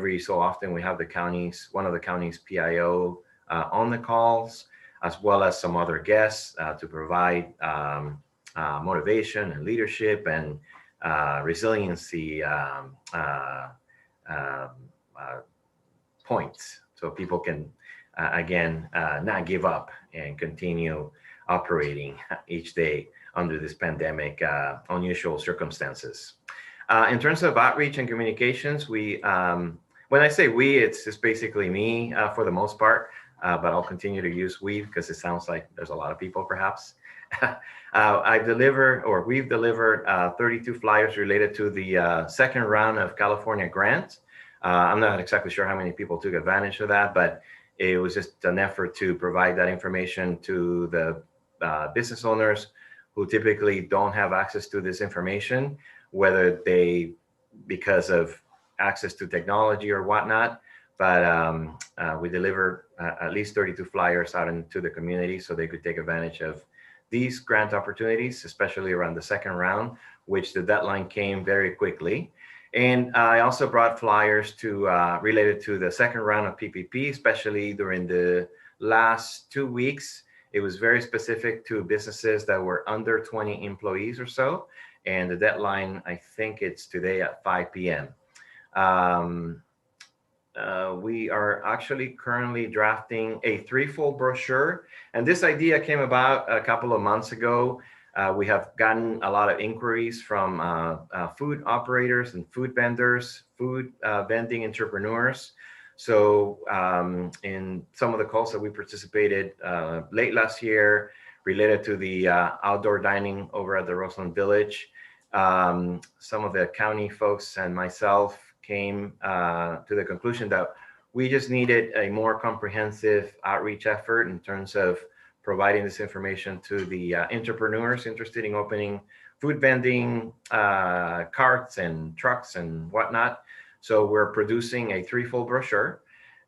every so often we have one of the county's PIO on the calls, as well as some other guests to provide motivation and leadership and resiliency points, so people can again not give up and continue operating each day under this pandemic unusual circumstances. In terms of outreach and communications, when I say we, it's just basically me for the most part, but I'll continue to use we because it sounds like there's a lot of people perhaps. We've delivered 32 flyers related to the second round of California grants. I'm not exactly sure how many people took advantage of that, but it was just an effort to provide that information to the business owners who typically don't have access to this information, whether because of access to technology or whatnot. But we delivered at least 32 flyers out into the community so they could take advantage of these grant opportunities, especially around the second round, which the deadline came very quickly. And I also brought flyers related to the second round of PPP, especially during the last 2 weeks. It was very specific to businesses that were under 20 employees or so. And the deadline, I think it's today at 5 p.m. We are actually currently drafting a threefold brochure. And this idea came about a couple of months ago. We have gotten a lot of inquiries from food operators and food vendors, food vending entrepreneurs. So in some of the calls that we participated late last year related to the outdoor dining over at the Roseland Village, some of the county folks and myself came to the conclusion that we just needed a more comprehensive outreach effort in terms of providing this information to the entrepreneurs interested in opening food vending carts and trucks and whatnot. So we're producing a threefold brochure,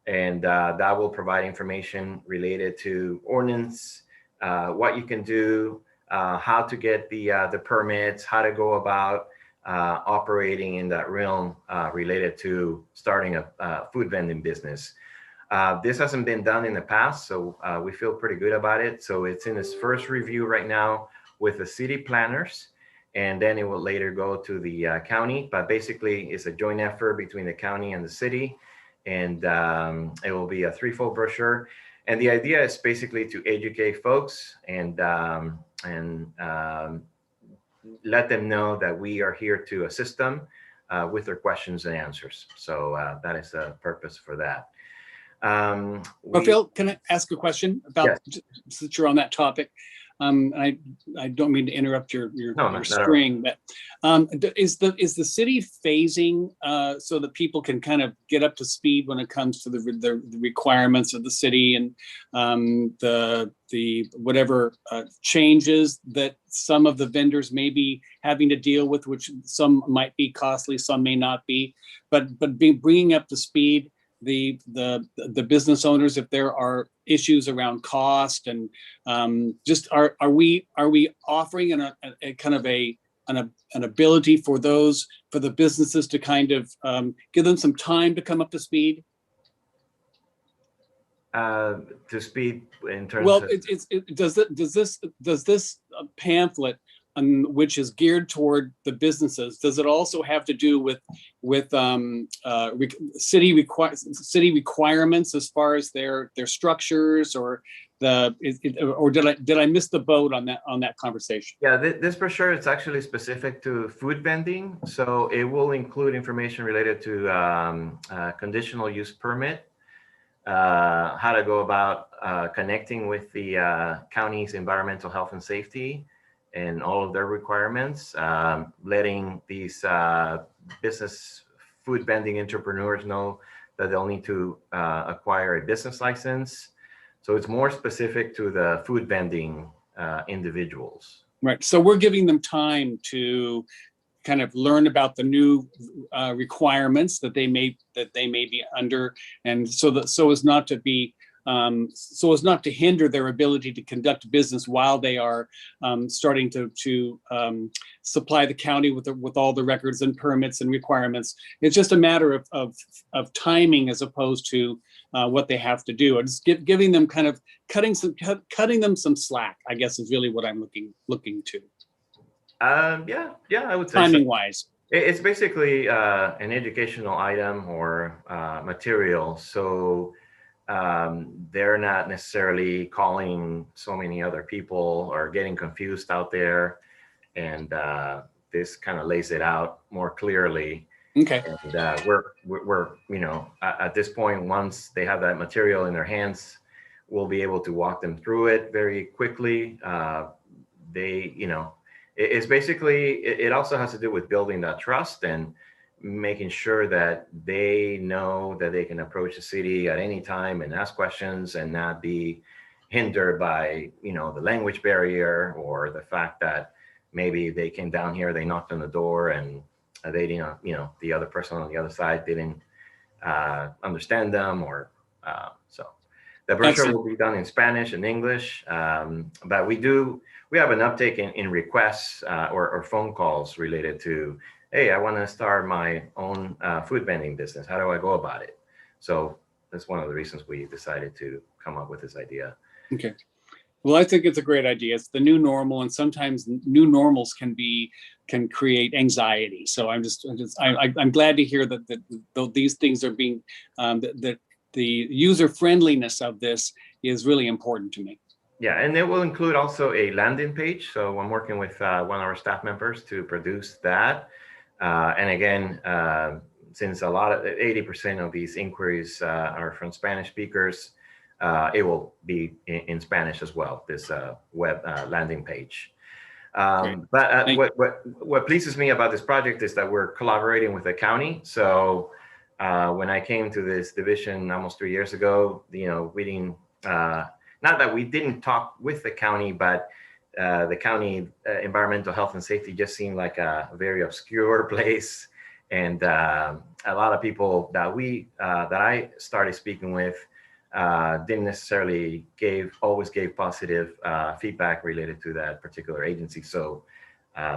and that will provide information related to ordinance, what you can do, how to get the permits, how to go about operating in that realm related to starting a food vending business. This hasn't been done in the past, so we feel pretty good about it. So it's in its first review right now with the city planners, and then it will later go to the county. But basically, it's a joint effort between the county and the city, and it will be a threefold brochure. And the idea is basically to educate folks and let them know that we are here to assist them with their questions and answers. So that is the purpose for that. Phil, can I ask a question about, yes, since you're on that topic? I don't mean to interrupt your string, but is the city phasing so that people can kind of get up to speed when it comes to the requirements of the city and the whatever changes that some of the vendors may be having to deal with, which some might be costly, some may not be, but bringing up to speed the business owners if there are issues around cost, and just are we offering a kind of an ability for the businesses to kind of give them some time to come up to speed? To speed in terms well, of... does this pamphlet, which is geared toward the businesses, does it also have to do with city requirements as far as their structures, or did I miss the boat on that conversation? Yeah, this brochure is actually specific to food vending, so it will include information related to conditional use permit, how to go about connecting with the county's environmental health and safety and all of their requirements, letting these business food vending entrepreneurs know that they'll need to acquire a business license. So it's more specific to the food vending individuals. Right. So we're giving them time to kind of learn about the new requirements that they may be under, and so as not to be so as not to hinder their ability to conduct business while they are starting to supply the county with all the records and permits and requirements. It's just a matter of timing as opposed to what they have to do. It's giving them kind of cutting them some slack, I guess, is really what I'm looking to. Yeah, I would say timing wise. It's basically an educational item or material. So they're not necessarily calling so many other people or getting confused out there. And this kind of lays it out more clearly. Okay. And we're at this point, once they have that material in their hands, we'll be able to walk them through it very quickly. It's basically, it also has to do with building that trust and making sure that they know that they can approach the city at any time and ask questions and not be hindered by, the language barrier or the fact that maybe they came down here, they knocked on the door and they didn't, the other person on the other side didn't understand them so. The brochure will be done in Spanish and English, but we have an uptake in requests or phone calls related to, hey, I want to start my own food vending business. How do I go about it? So that's one of the reasons we decided to come up with this idea. Okay. Well, I think it's a great idea. It's the new normal, and sometimes new normals can create anxiety. So I'm glad to hear that these things are being that the user friendliness of this is really important to me. Yeah, and it will include also a landing page. So I'm working with one of our staff members to produce that. And again, since 80% of these inquiries are from Spanish speakers, it will be in Spanish as well, this web landing page. But what pleases me about this project is that we're collaborating with the county. So when I came to this division almost 3 years ago, we didn't, not that we didn't talk with the county, but the county environmental health and safety just seemed like a very obscure place. And a lot of people that I started speaking with didn't necessarily always gave positive feedback related to that particular agency. So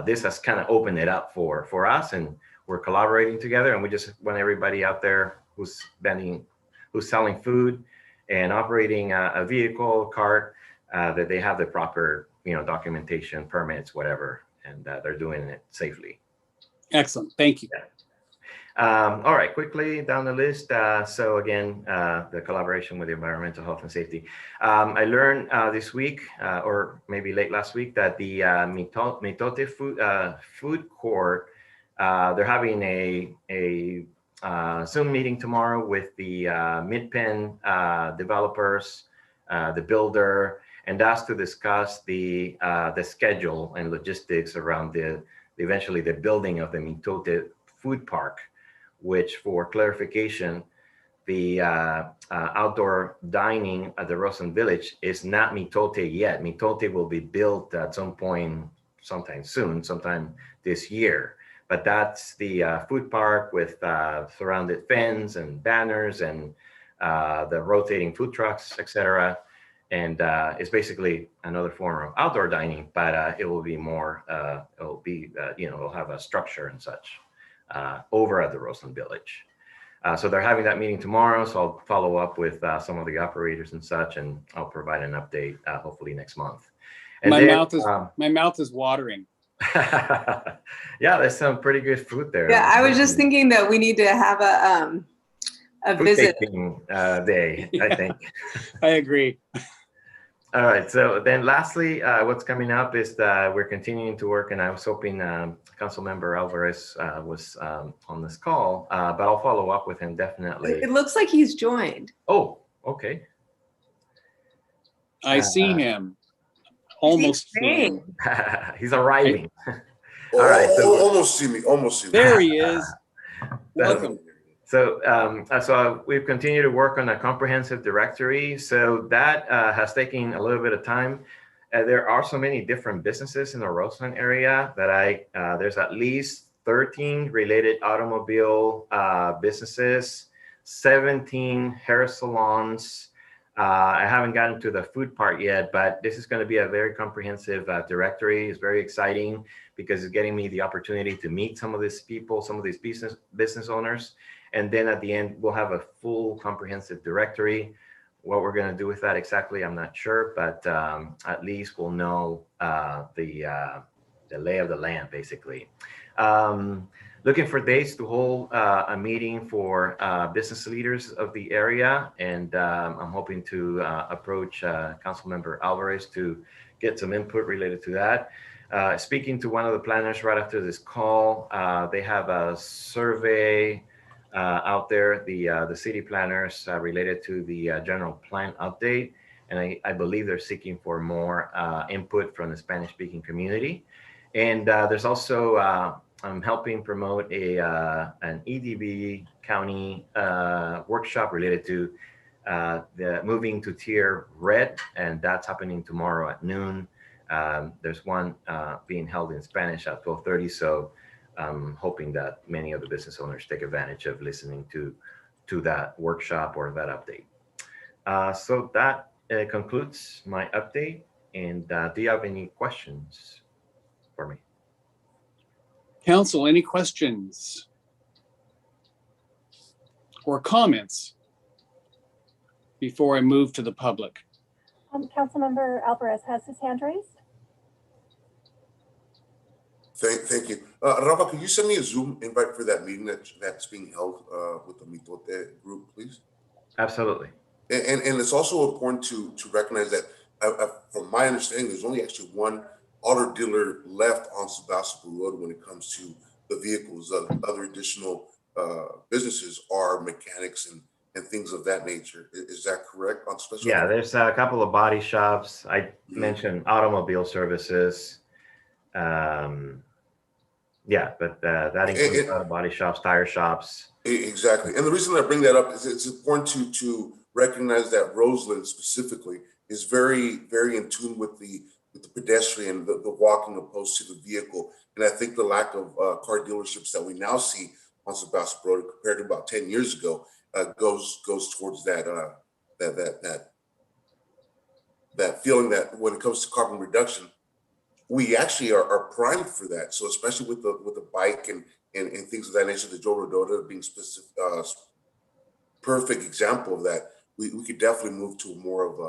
this has kind of opened it up for us, and we're collaborating together, and we just want everybody out there who's selling food and operating a vehicle, cart, that they have the proper, documentation, permits, whatever, and they're doing it safely. Excellent. Thank you. Yeah. All right, quickly down the list. So again, the collaboration with the environmental health and safety. I learned this week, or maybe late last week, that the Mitote food court, they're having a Zoom meeting tomorrow with the Mid-Penn developers, the builder, and that's to discuss the schedule and logistics around eventually the building of the Mitote food park, which, for clarification, the outdoor dining at the Rosen Village is not Mitote yet. Mitote will be built at some point, sometime soon, sometime this year. But that's the food park with surrounded fence and banners and the rotating food trucks, etc. And it's basically another form of outdoor dining, but it will be more, it'll have a structure and such over at the Rosen Village. So they're having that meeting tomorrow. So I'll follow up with some of the operators and such, and I'll provide an update hopefully next month. And my mouth is watering. Yeah, there's some pretty good food there. Yeah, I was just thinking that we need to have a food visit day, I think. I agree. All right. So then lastly, what's coming up is that we're continuing to work, and I was hoping Councilmember Alvarez was on this call, but I'll follow up with him definitely. It looks like he's joined. Oh, okay. I see him. Almost see him. He's arriving. All right. So almost see me. There he is. Welcome. So we've continued to work on a comprehensive directory. So that has taken a little bit of time. There are so many different businesses in the Roseland area that there's at least 13 related automobile businesses, 17 hair salons, I haven't gotten to the food part yet, but this is going to be a very comprehensive directory. It's very exciting because it's getting me the opportunity to meet some of these people, some of these business owners. And then at the end, we'll have a full comprehensive directory. What we're going to do with that exactly, I'm not sure, but at least we'll know the lay of the land, basically. Looking for dates to hold a meeting for business leaders of the area. And I'm hoping to approach Councilmember Alvarez to get some input related to that. Speaking to one of the planners right after this call, they have a survey out there, the city planners related to the general plan update. And I believe they're seeking for more input from the Spanish-speaking community. And there's also, I'm helping promote an EDB county workshop related to the moving to tier red, and that's happening tomorrow at noon. There's one being held in Spanish at 12:30, so I'm hoping that many of the business owners take advantage of listening to that workshop or that update. So that concludes my update. And do you have any questions for me? Council, any questions or comments before I move to the public? Councilmember Alvarez has his hand raised. Thank you. Rafa, can you send me a Zoom invite for that meeting that's being held with the Mitote group, please? Absolutely. And it's also important to recognize that from my understanding, there's only actually one auto dealer left on Sebastopol Road when it comes to the vehicles. Other additional businesses are mechanics and things of that nature. Is that correct? On special? Yeah, there's a couple of body shops. I mentioned automobile services. Yeah, but that includes auto body shops, tire shops. Exactly. And the reason I bring that up is it's important to recognize that Roseland specifically is very, very in tune with the pedestrian, the walking opposed to the vehicle. And I think the lack of car dealerships that we now see on Sebastopol Road compared to about 10 years ago goes towards that feeling that when it comes to carbon reduction, we actually are primed for that. So especially with the bike and things of that nature, the Joe Rodota being specific, perfect example of that, we could definitely move to more of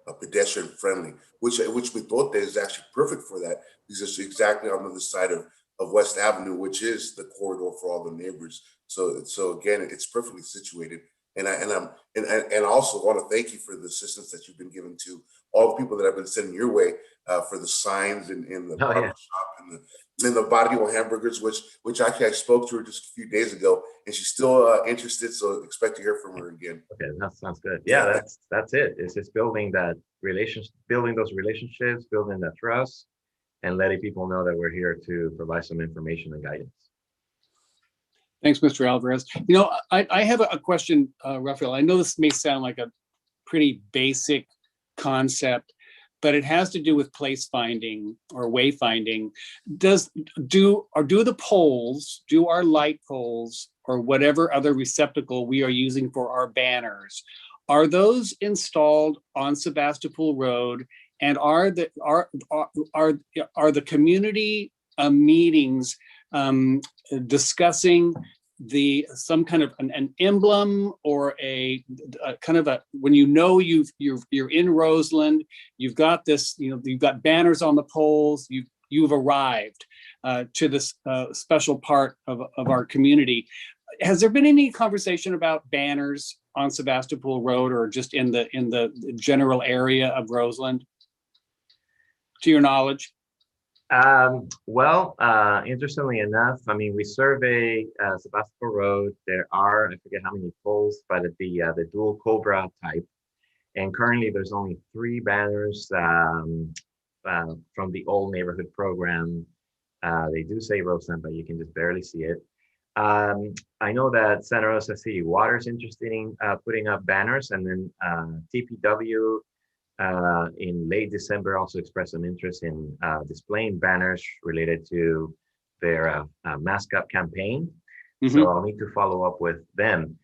a pedestrian friendly, which Mitote is actually perfect for that, because it's exactly on the other side of West Avenue, which is the corridor for all the neighbors. So again, it's perfectly situated. And I also want to thank you for the assistance that you've been giving to all the people that I've been sending your way for the signs and the barber shop and the barrio hamburgers, which actually I spoke to her just a few days ago, and she's still interested. So expect to hear from her again. Okay, that sounds good. Yeah, that's it. It's just building that relationship, building those relationships, building that trust, and letting people know that we're here to provide some information and guidance. Thanks, Mr. Alvarez. You know, I have a question, Rafael. I know this may sound like a pretty basic concept, but it has to do with place finding or wayfinding. Do the poles, do our light poles, or whatever other receptacle we are using for our banners, are those installed on Sebastopol Road? And are the community meetings discussing some kind of an emblem or a kind of when you're in Roseland, you've got this, you've got banners on the poles, you've arrived to this special part of our community. Has there been any conversation about banners on Sebastopol Road or just in the general area of Roseland, to your knowledge? Well, interestingly enough, I mean, we survey Sebastopol Road. There are, I forget how many poles, but the dual Cobra type. And currently there's only 3 banners from the old neighborhood program. They do say Roseland, but you can just barely see it. I know that Santa Rosa City Water is interested in putting up banners, and then TPW in late December also expressed some interest in displaying banners related to their Mask Up campaign. So I'll need to follow up with them.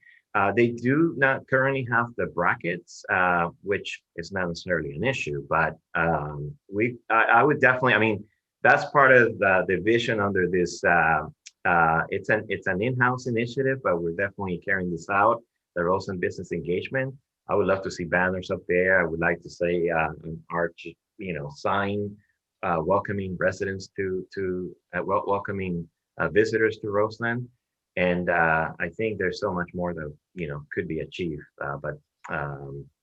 They do not currently have the brackets, which is not necessarily an issue, but I would definitely, I mean, that's part of the vision under this. It's an in-house initiative, but we're definitely carrying this out. The Roseland Business Engagement. I would love to see banners up there. I would like to say an arch, sign welcoming residents welcoming visitors to Roseland. And I think there's so much more that could be achieved.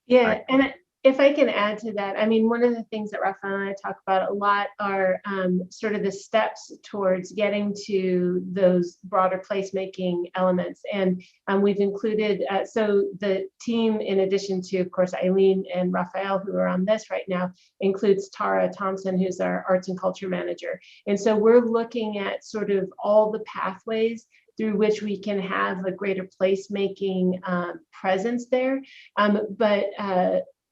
Yeah, and if I can add to that, I mean, one of the things that Rafael and I talk about a lot are sort of the steps towards getting to those broader placemaking elements. And we've included, so the team, in addition to, of course, Eileen and Rafael, who are on this right now, includes Tara Thompson, who's our arts and culture manager. And so we're looking at sort of all the pathways through which we can have a greater placemaking presence there.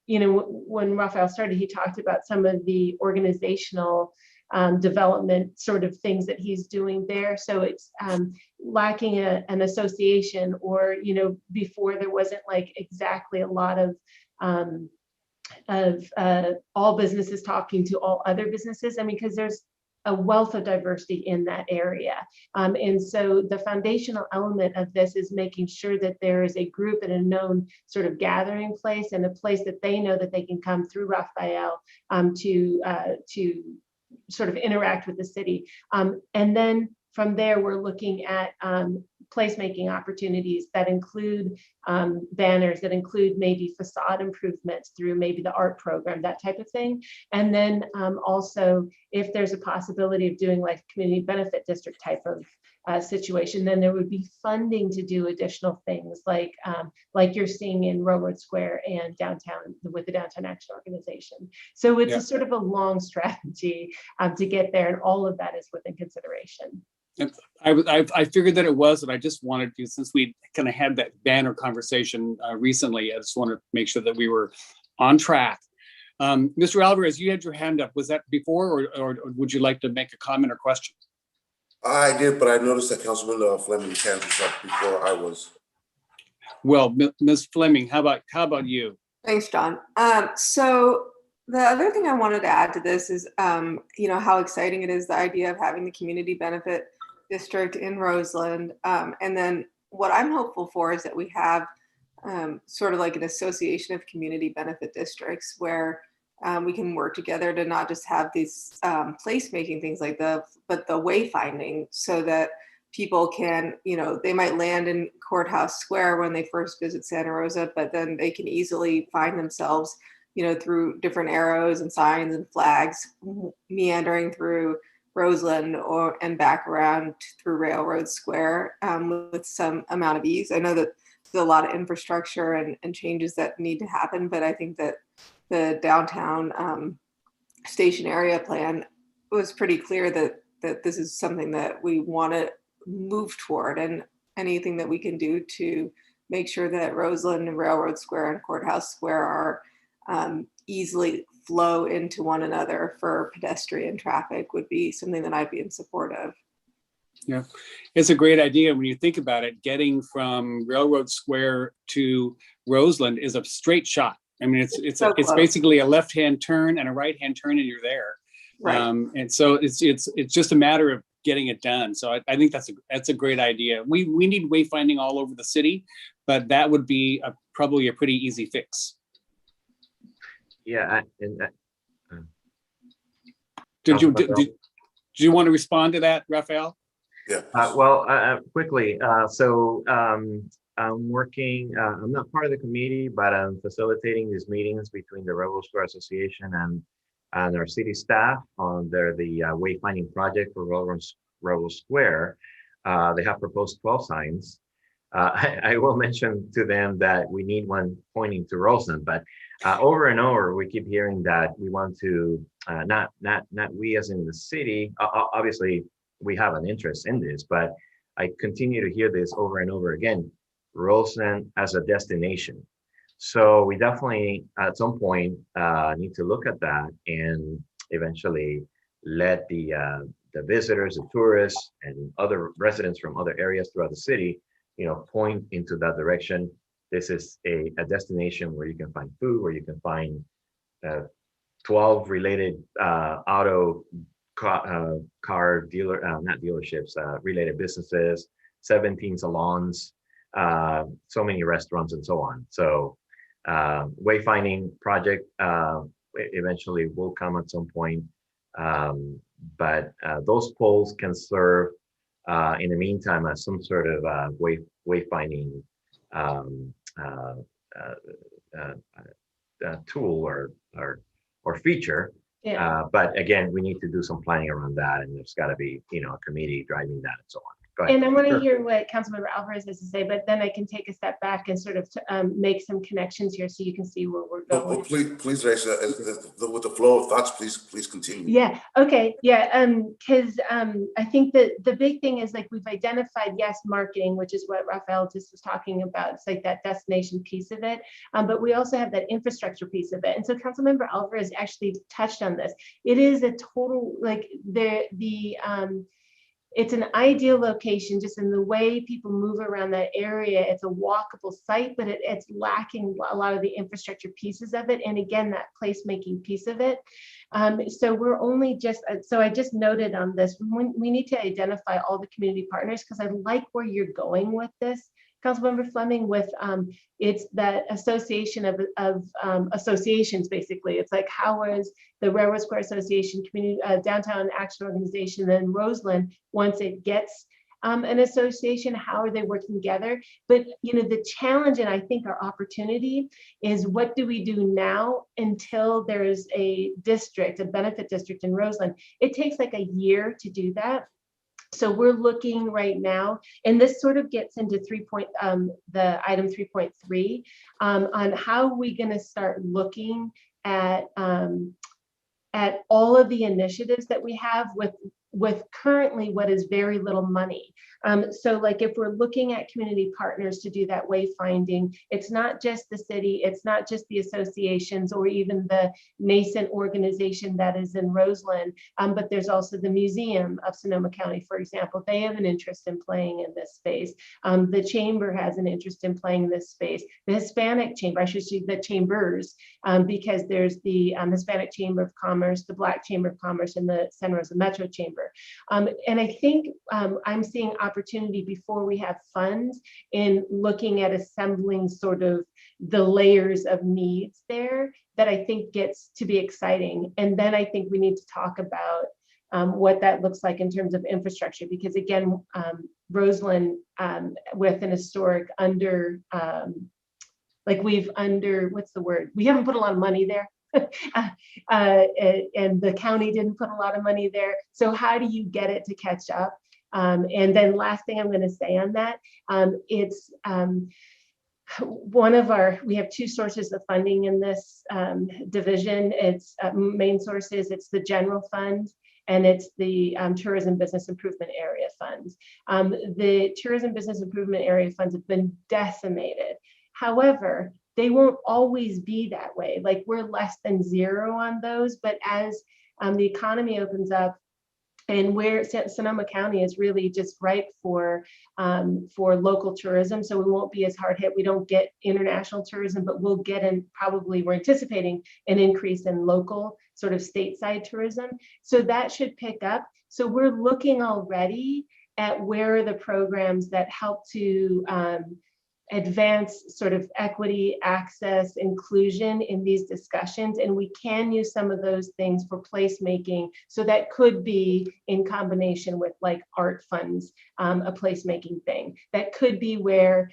When Rafael started, he talked about some of the organizational development sort of things that he's doing there. So it's lacking an association, or, before there wasn't like exactly a lot of all businesses talking to all other businesses. I mean, because there's a wealth of diversity in that area. And so the foundational element of this is making sure that there is a group and a known sort of gathering place, and a place that they know that they can come through Rafael to sort of interact with the city. And then from there, we're looking at placemaking opportunities that include banners, that include maybe facade improvements through maybe the art program, that type of thing. And then also, if there's a possibility of doing like community benefit district type of situation, then there would be funding to do additional things like you're seeing in Railroad Square and downtown with the Downtown Action Organization. So it's a sort of a long strategy to get there, and all of that is within consideration. I figured that it was, and I just wanted to, since we kind of had that banner conversation recently, I just wanted to make sure that we were on track. Mr. Alvarez, you had your hand up. Was that before, or would you like to make a comment or question? I did, but I noticed that Councilman Fleming's hand was up before I was. Well, Ms. Fleming, how about you? Thanks, John. So the other thing I wanted to add to this is, how exciting it is, the idea of having the community benefit district in Roseland. And then what I'm hopeful for is that we have sort of like an association of community benefit districts where we can work together to not just have these placemaking things but the wayfinding, so that people can, they might land in Courthouse Square when they first visit Santa Rosa, but then they can easily find themselves, through different arrows and signs and flags, meandering through Roseland and back around through Railroad Square with some amount of ease. I know that there's a lot of infrastructure and changes that need to happen, but I think that the downtown station area plan was pretty clear that this is something that we want to move toward, and anything that we can do to make sure that Roseland and Railroad Square and Courthouse Square are easily flow into one another for pedestrian traffic would be something that I'd be in support of. Yeah, it's a great idea when you think about it. Getting from Railroad Square to Roseland is a straight shot. I mean, it's basically a left-hand turn and a right-hand turn, and you're there. Right. And so it's just a matter of getting it done. So I think that's a great idea. We need wayfinding all over the city, but that would be probably a pretty easy fix. Yeah, Did you want to respond to that, Rafael? Yeah. Quickly. So I'm working. I'm not part of the committee, but I'm facilitating these meetings between the Railroad Square Association and our city staff on the wayfinding project for Railroad Square. They have proposed 12 signs. I will mention to them that we need one pointing to Roseland, but over and over we keep hearing that we want to not we as in the city. Obviously, we have an interest in this, but I continue to hear this over and over again. Roseland as a destination. So we definitely at some point need to look at that and eventually let the visitors, the tourists, and other residents from other areas throughout the city point into that direction. This is a destination where you can find food, where you can find 12 related auto car dealer, not dealerships, related businesses, 17 salons, so many restaurants, and so on. So wayfinding project eventually will come at some point, but those poles can serve in the meantime as some sort of wayfinding tool or feature. Yeah. But again, we need to do some planning around that, and there's got to be a committee driving that and so on. Go ahead. And I want to hear what Councilmember Alvarez has to say, but then I can take a step back and sort of make some connections here so you can see where we're going. Please, Raisa, with the flow of thoughts, please continue. Yeah. Okay. Yeah. Because I think that the big thing is like we've identified, yes, marketing, which is what Rafael just was talking about. It's like that destination piece of it, but we also have that infrastructure piece of it. And so Councilmember Alvarez actually touched on this. It is a total like it's an ideal location just in the way people move around that area. It's a walkable site, but it's lacking a lot of the infrastructure pieces of it. And again, that placemaking piece of it. So we're only just, so I just noted on this, we need to identify all the community partners because I like where you're going with this, Councilmember Fleming, with it's that association of associations, basically. It's like, how is the Railroad Square Association, Community Downtown Action Organization, and Roseland, once it gets an association, how are they working together? But the challenge, and I think our opportunity, is what do we do now until there's a district, a benefit district in Roseland? It takes like a year to do that. So we're looking right now, and this sort of gets into the item 3.3 on how are we going to start looking at all of the initiatives that we have with currently what is very little money. So like if we're looking at community partners to do that wayfinding, it's not just the city, it's not just the associations or even the nascent organization that is in Roseland, but there's also the Museum of Sonoma County, for example. They have an interest in playing in this space. The Chamber has an interest in playing in this space. The Hispanic Chamber, I should say the Chambers, because there's the Hispanic Chamber of Commerce, the Black Chamber of Commerce, and the Santa Rosa Metro Chamber. And I think I'm seeing opportunity before we have funds in looking at assembling sort of the layers of needs there that I think gets to be exciting. And then I think we need to talk about what that looks like in terms of infrastructure, because again, Roseland with an historic what's the word? We haven't put a lot of money there. And the county didn't put a lot of money there. So how do you get it to catch up? And then last thing I'm going to say on that, it's we have two sources of funding in this division. It's main sources, it's the general fund, and it's the Tourism Business Improvement Area funds. The Tourism Business Improvement Area funds have been decimated. However, they won't always be that way. Like we're less than zero on those, but as the economy opens up, and where Sonoma County is really just ripe for local tourism, so we won't be as hard hit. We don't get international tourism, but we'll get we're anticipating an increase in local sort of stateside tourism. So that should pick up. So we're looking already at where are the programs that help to advance sort of equity, access, inclusion in these discussions. And we can use some of those things for placemaking. So that could be in combination with like art funds, a placemaking thing. That could be where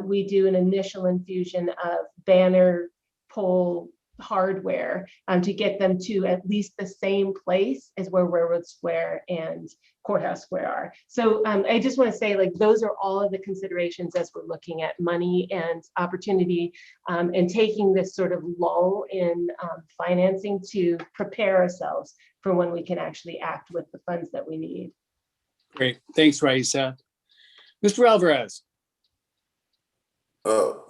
we do an initial infusion of banner pole hardware to get them to at least the same place as where Railroad Square and Courthouse Square are. So I just want to say, like, those are all of the considerations as we're looking at money and opportunity and taking this sort of lull in financing to prepare ourselves for when we can actually act with the funds that we need. Great, thanks, Raisa. Mr. Alvarez.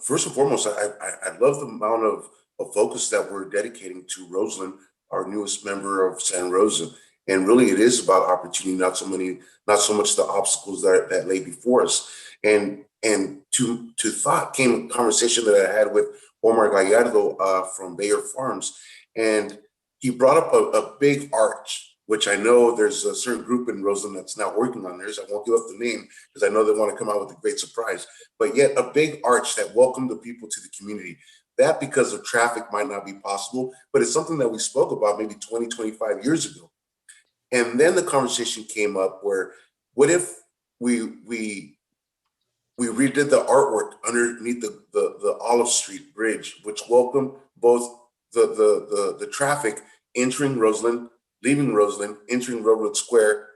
First and foremost, I love the amount of focus that we're dedicating to Roseland, our newest member of Santa Rosa. And really it is about opportunity, not so much the obstacles that lay before us. And And to thought came a conversation that I had with Omar Gallardo from Bayer Farms, and he brought up a big arch, which I know there's a certain group in Roseland that's now working on theirs. I won't give up the name because I know they want to come out with a great surprise, but yet a big arch that welcomed the people to the community. That, because of traffic, might not be possible, but it's something that we spoke about maybe 20, 25 years ago. And then the conversation came up where, what if we redid the artwork underneath the Olive Street Bridge, which welcomed both the traffic entering Roseland, leaving Roseland, entering Railroad Square,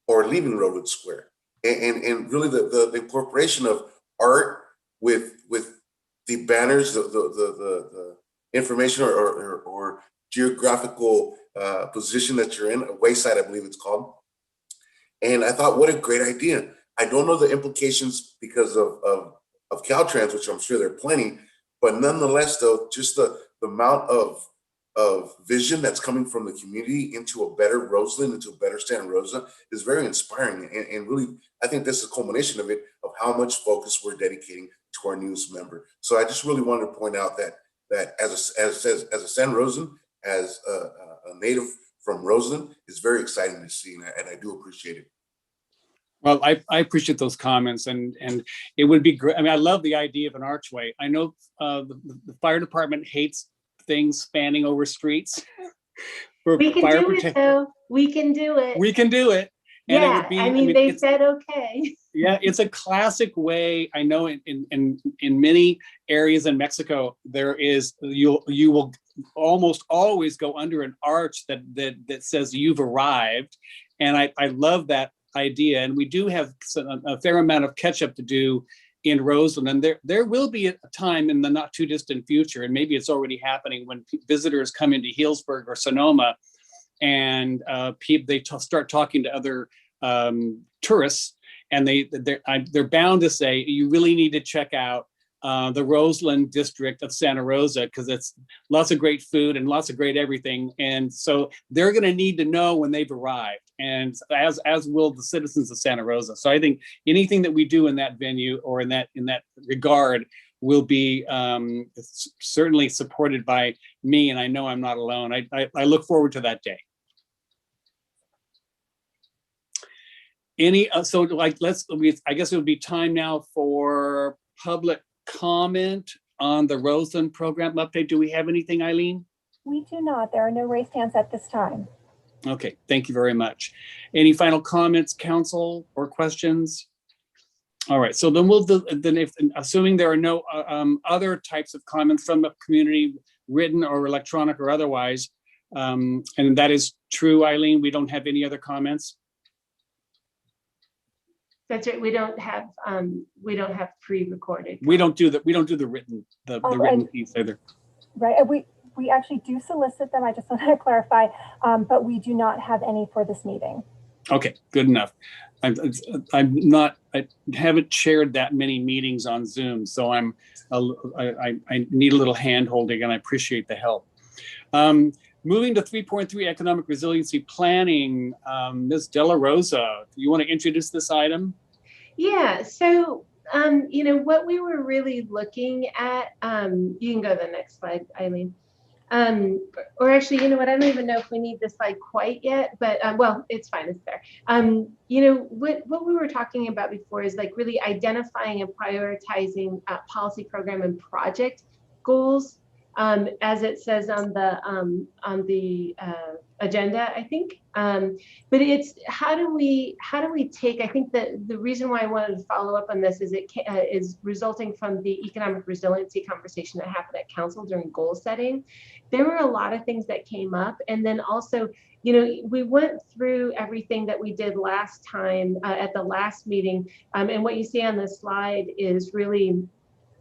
or leaving Railroad Square, and really the incorporation of art with the banners, the information or geographical position that you're in, a wayside, I believe it's called. And I thought, what a great idea. I don't know the implications because of Caltrans, which I'm sure there are plenty, but nonetheless, though, just the amount of vision that's coming from the community into a better Roseland, into a better Santa Rosa is very inspiring. And really, I think this is a culmination of it, of how much focus we're dedicating to our newest member. So I just really wanted to point out that as a San Rosan, as a native from Roseland, it's very exciting to see, and I do appreciate it. Well, I appreciate those comments, and it would be great. I mean, I love the idea of an archway. I know the fire department hates things spanning over streets. We can do it, though. We can do it. We can do it. And yeah, it would be, I mean they said okay. Yeah, it's a classic way. I know in many areas in Mexico, there is, you will almost always go under an arch that says you've arrived. And I love that idea. And we do have a fair amount of catch up to do in Roseland. And there will be a time in the not too distant future, and maybe it's already happening, when visitors come into Healdsburg or Sonoma, and they start talking to other tourists, and they're bound to say, you really need to check out the Roseland district of Santa Rosa, because it's lots of great food and lots of great everything. And so they're going to need to know when they've arrived, and as will the citizens of Santa Rosa. So I think anything that we do in that venue or in that regard will be certainly supported by me, and I know I'm not alone. I look forward to that day. I guess it would be time now for public comment on the Roseland program update. Do we have anything, Eileen? We do not. There are no raised hands at this time. Okay, thank you very much. Any final comments, council, or questions? All right, so then assuming there are no other types of comments from the community, written or electronic or otherwise, and that is true, Eileen, we don't have any other comments? That's right. We don't have pre-recorded. We don't do the written written piece either. Right. We actually do solicit them. I just wanted to clarify, but we do not have any for this meeting. Okay, good enough. I haven't chaired that many meetings on Zoom, so I need a little hand holding, and I appreciate the help. Moving to 3.3 economic resiliency planning, Ms. De La Rosa, do you want to introduce this item? Yeah, so what we were really looking at, you can go to the next slide, Eileen. Or actually, you know what, I don't even know if we need this slide quite yet, but well, it's fine, it's there. What we were talking about before is like really identifying and prioritizing policy, program, and project goals, as it says on the agenda, I think. But it's how do we take, I think that the reason why I wanted to follow up on this is it is resulting from the economic resiliency conversation that happened at council during goal setting. There were a lot of things that came up, and then also, we went through everything that we did last time at the last meeting, and what you see on the slide is really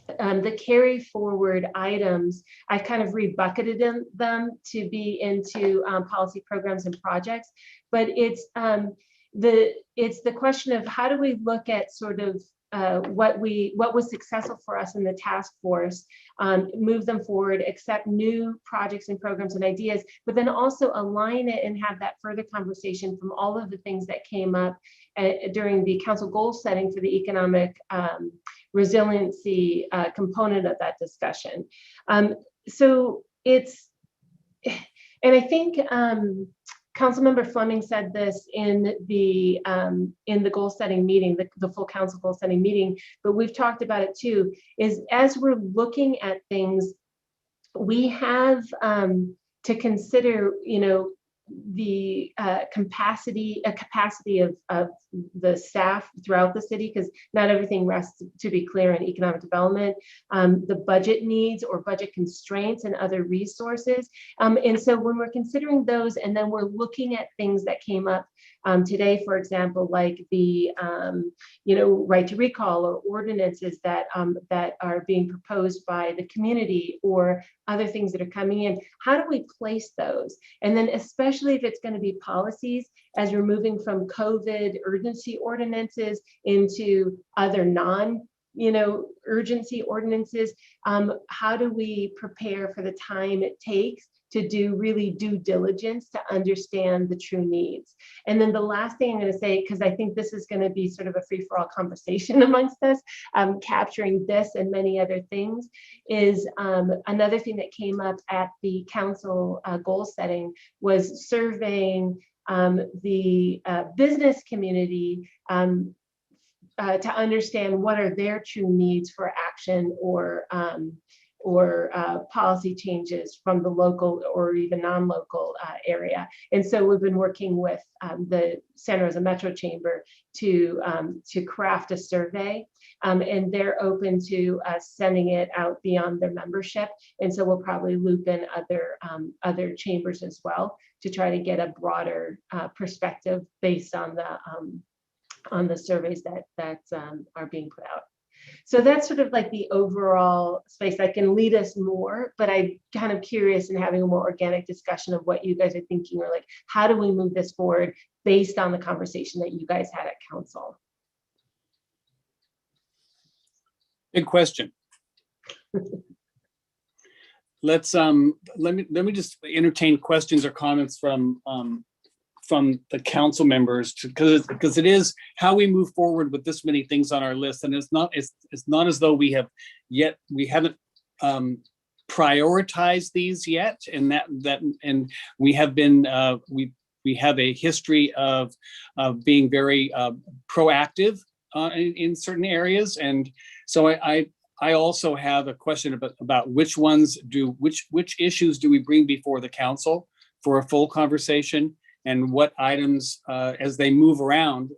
the carry forward items. I kind of rebucketed them to be into policy, programs, and projects, but it's the question of how do we look at sort of what was successful for us in the task force, move them forward, accept new projects and programs and ideas, but then also align it and have that further conversation from all of the things that came up during the council goal setting for the economic resiliency component of that discussion. So it's, and I think Councilmember Fleming said this in the goal setting meeting, the full council goal setting meeting, but we've talked about it too, is as we're looking at things, we have to consider, you know, the capacity of the staff throughout the city, because not everything rests, to be clear, in economic development, the budget needs or budget constraints and other resources. And so when we're considering those, and then we're looking at things that came up today, for example, like the you know, right to recall or ordinances that that are being proposed by the community, or other things that are coming in, how do we place those? And then especially if it's going to be policies, as we're moving from COVID urgency ordinances into other you know, urgency ordinances, how do we prepare for the time it takes to do really due diligence to understand the true needs? And then the last thing I'm going to say, because I think this is going to be sort of a free-for-all conversation amongst us, capturing this and many other things, is another thing that came up at the council goal setting was surveying the business community to understand what are their true needs for action or policy changes from the local or even non-local area. And so we've been working with the Santa Rosa Metro Chamber to craft a survey, and they're open to sending it out beyond their membership. And so we'll probably loop in other chambers as well to try to get a broader perspective based on the surveys that are being put out. So that's sort of like the overall space that can lead us more, but I'm kind of curious in having a more organic discussion of what you guys are thinking, or like, how do we move this forward based on the conversation that you guys had at council? Good question. Let's let me just entertain questions or comments from the council members, because it is how we move forward with this many things on our list, and it's not as though we haven't prioritized these yet, and we have been we have a history of being very proactive in certain areas, and so I also have a question about which issues do we bring before the council for a full conversation, and what items, as they move around,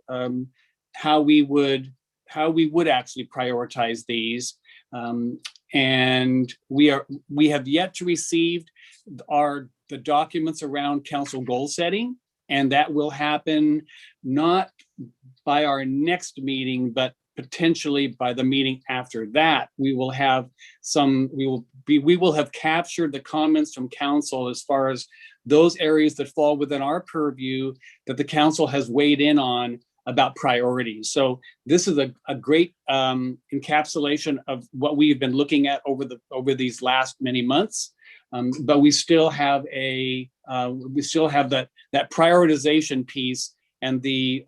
how we would actually prioritize these. And we have yet to receive the documents around council goal setting, and that will happen not by our next meeting, but potentially by the meeting after that. We will have captured the comments from council as far as those areas that fall within our purview that the council has weighed in on about priorities. So this is a great encapsulation of what we've been looking at over these last many months. But we still have that prioritization piece and the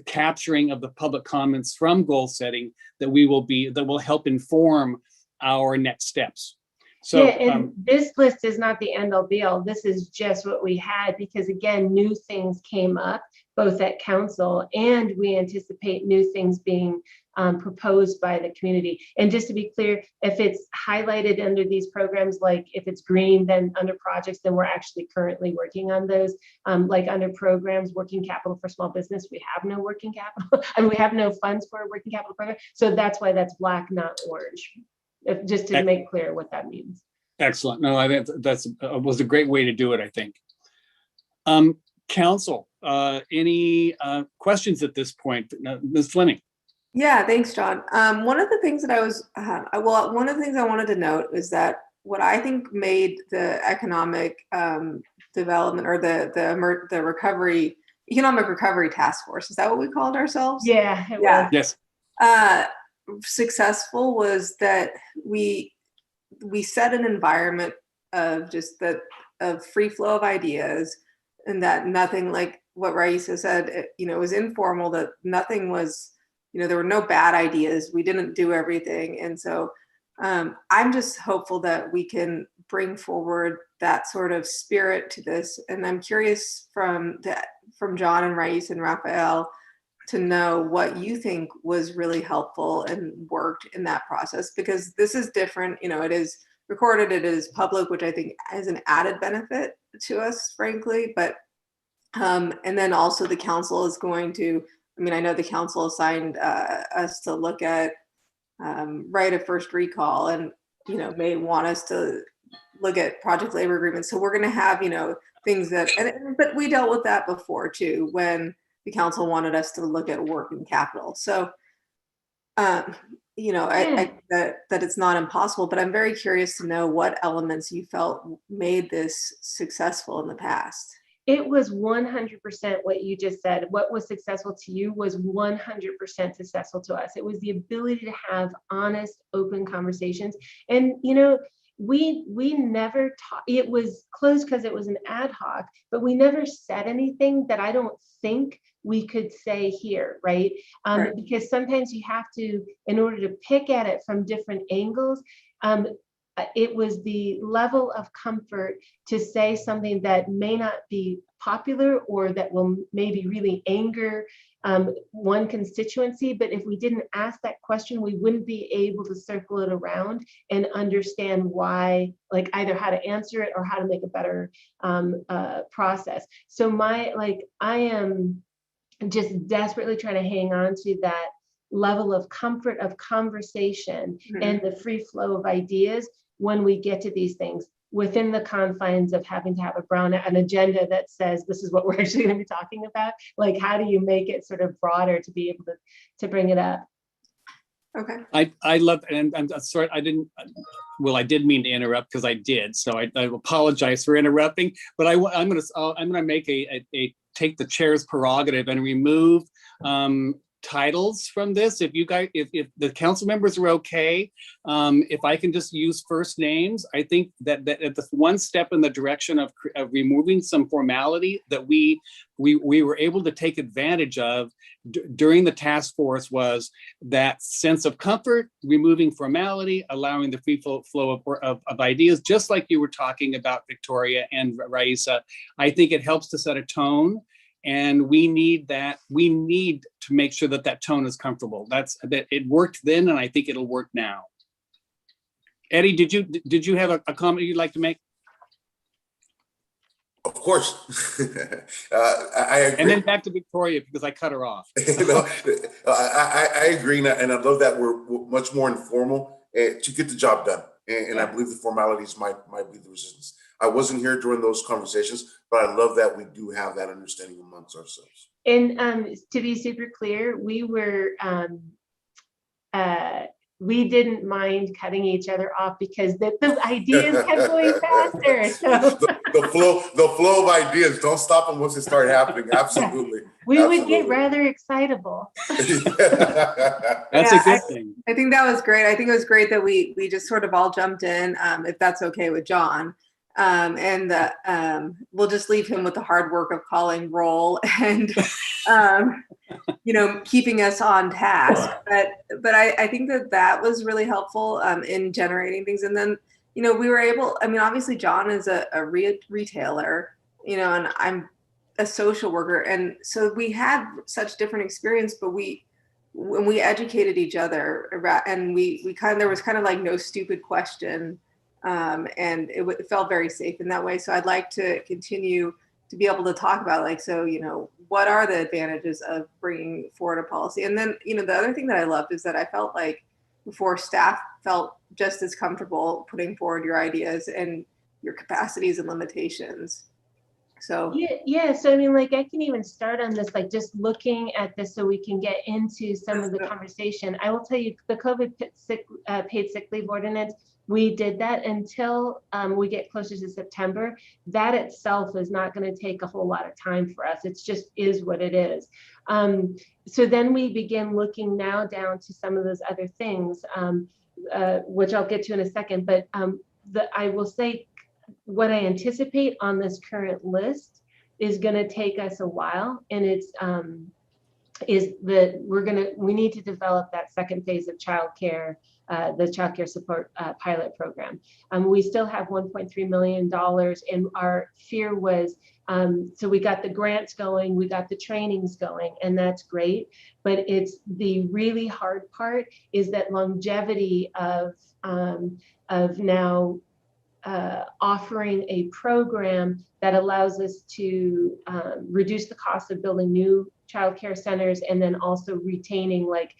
capturing of the public comments from goal setting that will help inform our next steps. So, yeah, and this list is not the end all be all. This is just what we had, because again, new things came up both at council, and we anticipate new things being proposed by the community. And just to be clear, if it's highlighted under these programs, like if it's green, then under projects, then we're actually currently working on those. Like under programs, working capital for small business, we have no working capital, and we have no funds for a working capital program. So that's why that's black, not orange. Just to make clear what that means. Excellent. No, I think that's was a great way to do it, I think. Council, any questions at this point? Ms. Fleming. Yeah, thanks, John. One of the things that one of the things I wanted to note is that what I think made the economic development, or the economic recovery task force, is that what we called ourselves? Yeah, it Yeah. was. Yes. successful was that we set an environment of just of free flow of ideas, and that nothing, like what Raisa said, it was informal, that nothing was, there were no bad ideas. We didn't do everything. And so I'm just hopeful that we can bring forward that sort of spirit to this. And I'm curious from John and Raisa and Raphael to know what you think was really helpful and worked in that process, because this is different. It is recorded, it is public, which I think is an added benefit to us, frankly. But and then also the council is going to, I know the council assigned us to look at right of first recall, and may want us to look at project labor agreements. So we're going to have things that, but we dealt with that before too, when the council wanted us to look at working capital. So I that it's not impossible, but I'm very curious to know what elements you felt made this successful in the past. It was 100% what you just said. What was successful to you was 100% successful to us. It was the ability to have honest, open conversations. And, we never taught, it was closed because it was an ad hoc, but we never said anything that I don't think we could say here, right? Right. Because sometimes you have to, in order to pick at it from different angles, it was the level of comfort to say something that may not be popular or that will maybe really anger one constituency. But if we didn't ask that question, we wouldn't be able to circle it around and understand why, like either how to answer it or how to make a better process. So I am just desperately trying to hang on to that level of comfort of conversation and the free flow of ideas when we get to these things, within the confines of having to have an agenda that says this is what we're actually going to be talking about. Like, how do you make it sort of broader to be able to bring it up? Okay. I love, and I'm sorry, I did mean to interrupt, because I did. So I apologize for interrupting, but I'm going to make a take the chair's prerogative and remove titles from this. If you guys, if the council members are okay, if I can just use first names, I think that the one step in the direction of removing some formality that we were able to take advantage of during the task force was that sense of comfort, removing formality, allowing the free flow of ideas, just like you were talking about, Victoria and Raisa. I think it helps to set a tone. And we need that. We need to make sure that tone is comfortable. That it worked then, and I think it'll work now. Eddie, did you have a comment you'd like to make? Of course. I agree. And then back to Victoria, because I cut her off. I agree, and I love that we're much more informal to get the job done. And I believe the formalities might be the resistance. I wasn't here during those conversations, but I love that we do have that understanding amongst ourselves. And to be super clear, we were we didn't mind cutting each other off because the ideas kept going faster. So the flow of ideas, don't stop them once it started happening. Absolutely. We would get rather excitable. That's a good thing. I think that was great. I think it was great that we just sort of all jumped in, if that's okay with John. And we'll just leave him with the hard work of calling roll and keeping us on task. But I think that was really helpful in generating things. And then we were able. Obviously John is a retailer, and I'm a social worker, and so we had such different experience. But when we educated each other, and there was kind of like no stupid question. And it felt very safe in that way. So I'd like to continue to be able to talk about what are the advantages of bringing forward a policy? And then, the other thing that I loved is that I felt like before, staff felt just as comfortable putting forward your ideas and your capacities and limitations. So yeah. So I mean, like I can even start on this, like just looking at this, so we can get into some of the conversation. I will tell you, the COVID paid sick leave ordinance. We did that until we get closer to September. That itself is not going to take a whole lot of time for us. It's just is what it is. So then we begin looking now down to some of those other things, which I'll get to in a second. But I will say what I anticipate on this current list is going to take us a while, and it's is that we need to develop that second phase of childcare, the childcare support pilot program. We still have $1.3 million, and our fear was, so we got the grants going, we got the trainings going, and that's great. But it's the really hard part is that longevity of now offering a program that allows us to reduce the cost of building new childcare centers, and then also retaining like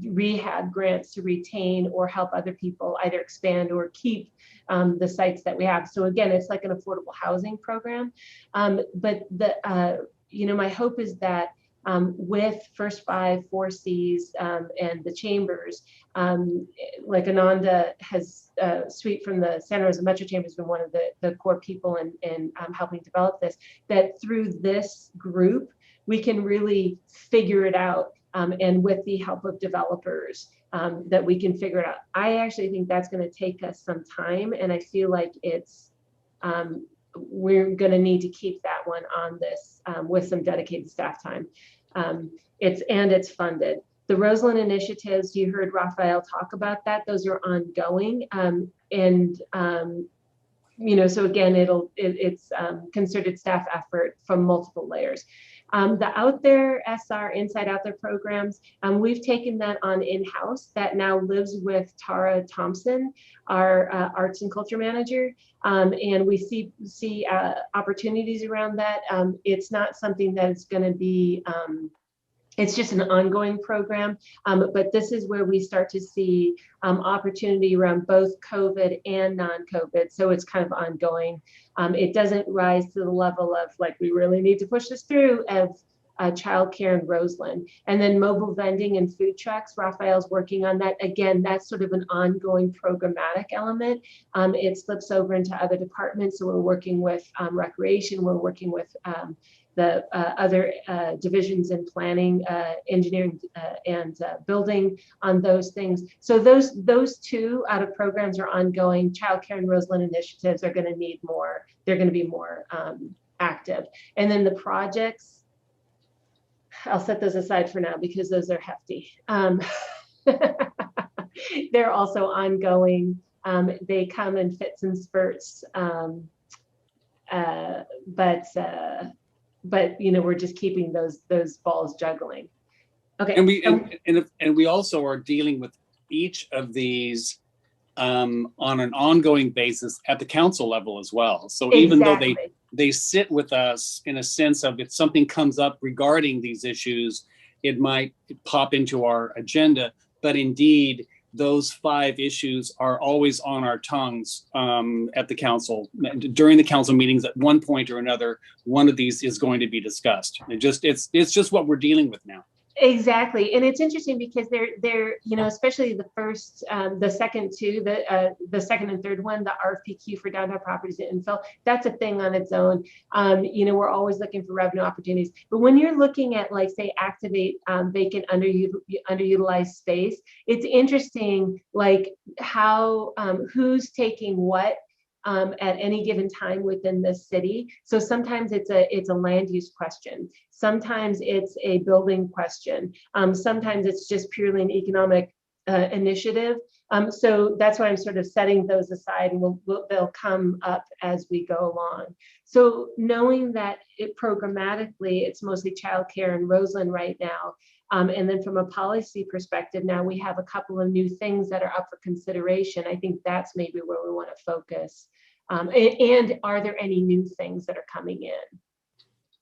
rehab grants to retain or help other people either expand or keep the sites that we have. So again, it's like an affordable housing program. But my hope is that with First 5, 4Cs, and the chambers, like Ananda has Sweet from the Santa Rosa Metro Chamber has been one of the core people in helping develop this, that through this group, we can really figure it out, and with the help of developers, that we can figure it out. I actually think that's going to take us some time, and I feel like we're going to need to keep that one on this with some dedicated staff time. It's funded. The Roseland initiatives, you heard Raphael talk about that. Those are ongoing, so again, it's concerted staff effort from multiple layers. The Out There SR, Inside Out There programs, we've taken that on in-house. That now lives with Tara Thompson, our arts and culture manager, and we see opportunities around that. It's not something that is going to be, it's just an ongoing program, but this is where we start to see opportunity around both COVID and non-COVID. So it's kind of ongoing. It doesn't rise to the level of like, we really need to push this through of childcare in Roseland. And then mobile vending and food trucks, Raphael's working on that. Again, that's sort of an ongoing programmatic element. It slips over into other departments. So we're working with recreation, we're working with the other divisions in planning, engineering, and building on those things. So those two out of programs are ongoing. Childcare and Roseland initiatives are going to need more. They're going to be more active. And then the projects, I'll set those aside for now because those are hefty. They're also ongoing. They come in fits and spurts, but we're just keeping those balls juggling. Okay. And we also are dealing with each of these on an ongoing basis at the council level as well. So even though they sit with us in a sense of if something comes up regarding these issues, it might pop into our agenda, but indeed those 5 issues are always on our tongues at the council. During the council meetings, at one point or another, one of these is going to be discussed. It's just what we're dealing with now. Exactly, and it's interesting because they're especially the first, the second two, the second and third one, the RFPQ for downtown properties and infill, that's a thing on its own. We're always looking for revenue opportunities, but when you're looking at like say activate vacant underutilized space, it's interesting like how who's taking what at any given time within the city. So sometimes it's a land use question. Sometimes it's a building question. Sometimes it's just purely an economic initiative. So that's why I'm sort of setting those aside, and they'll come up as we go along. So knowing that programmatically, it's mostly childcare in Roseland right now. And then from a policy perspective, now we have a couple of new things that are up for consideration. I think that's maybe where we want to focus. And are there any new things that are coming in?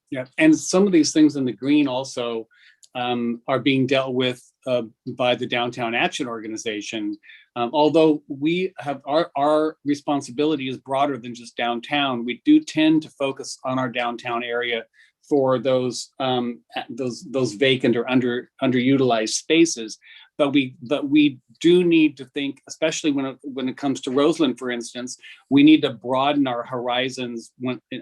Yeah, and some of these things in the green also are being dealt with by the Downtown Action Organization. Although we have our responsibility is broader than just downtown, we do tend to focus on our downtown area for those vacant or underutilized spaces. But we do need to think, especially when it comes to Roseland, for instance, we need to broaden our horizons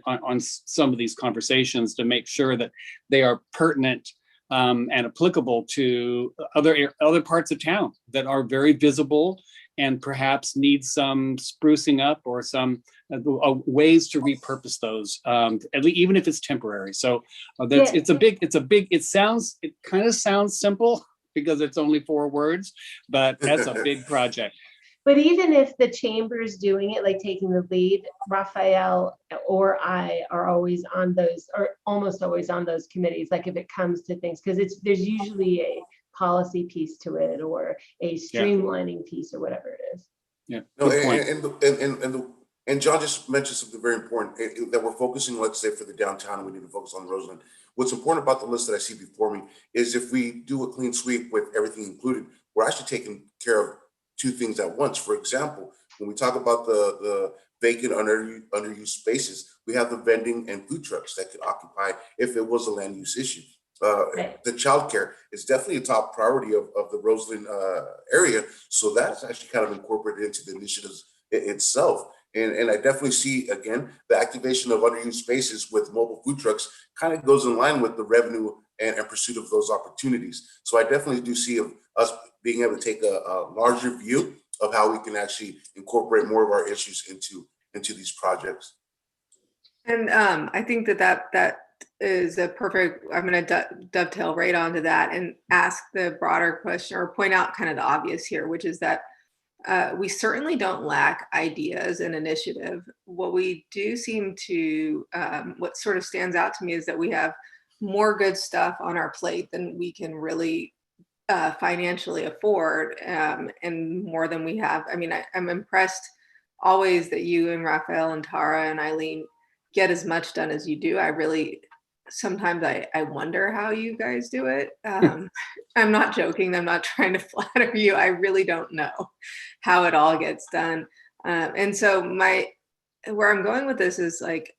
on some of these conversations to make sure that they are pertinent and applicable to other parts of town that are very visible and perhaps need some sprucing up or some ways to repurpose those, at least even if it's temporary. So it kind of sounds simple because it's only 4 words, but that's a big project. But even if the chamber's doing it, like taking the lead, Raphael or I are always on those, or almost always on those committees, like if it comes to things, because there's usually a policy piece to it or a streamlining piece or whatever it is. Yeah. No, good point. and John just mentioned something very important, that we're focusing, let's say, for the downtown, we need to focus on Roseland. What's important about the list that I see before me is if we do a clean sweep with everything included, we're actually taking care of 2 things at once. For example, when we talk about the vacant underused spaces, we have the vending and food trucks that could occupy if it was a land use issue. Right. The childcare is definitely a top priority of the Roseland area. So that's actually kind of incorporated into the initiatives itself. And I definitely see, again, the activation of underused spaces with mobile food trucks kind of goes in line with the revenue and pursuit of those opportunities. So I definitely do see us being able to take a larger view of how we can actually incorporate more of our issues into these projects. And I think that is a perfect, I'm going to dovetail right onto that and ask the broader question, or point out kind of the obvious here, which is that we certainly don't lack ideas and initiative. What we do seem to, what sort of stands out to me is that we have more good stuff on our plate than we can really financially afford, and more than we have. I mean, I'm impressed always that you and Raphael and Tara and Eileen get as much done as you do. Sometimes I wonder how you guys do it. I'm not joking. I'm not trying to flatter you. I really don't know how it all gets done. And so where I'm going with this is, like,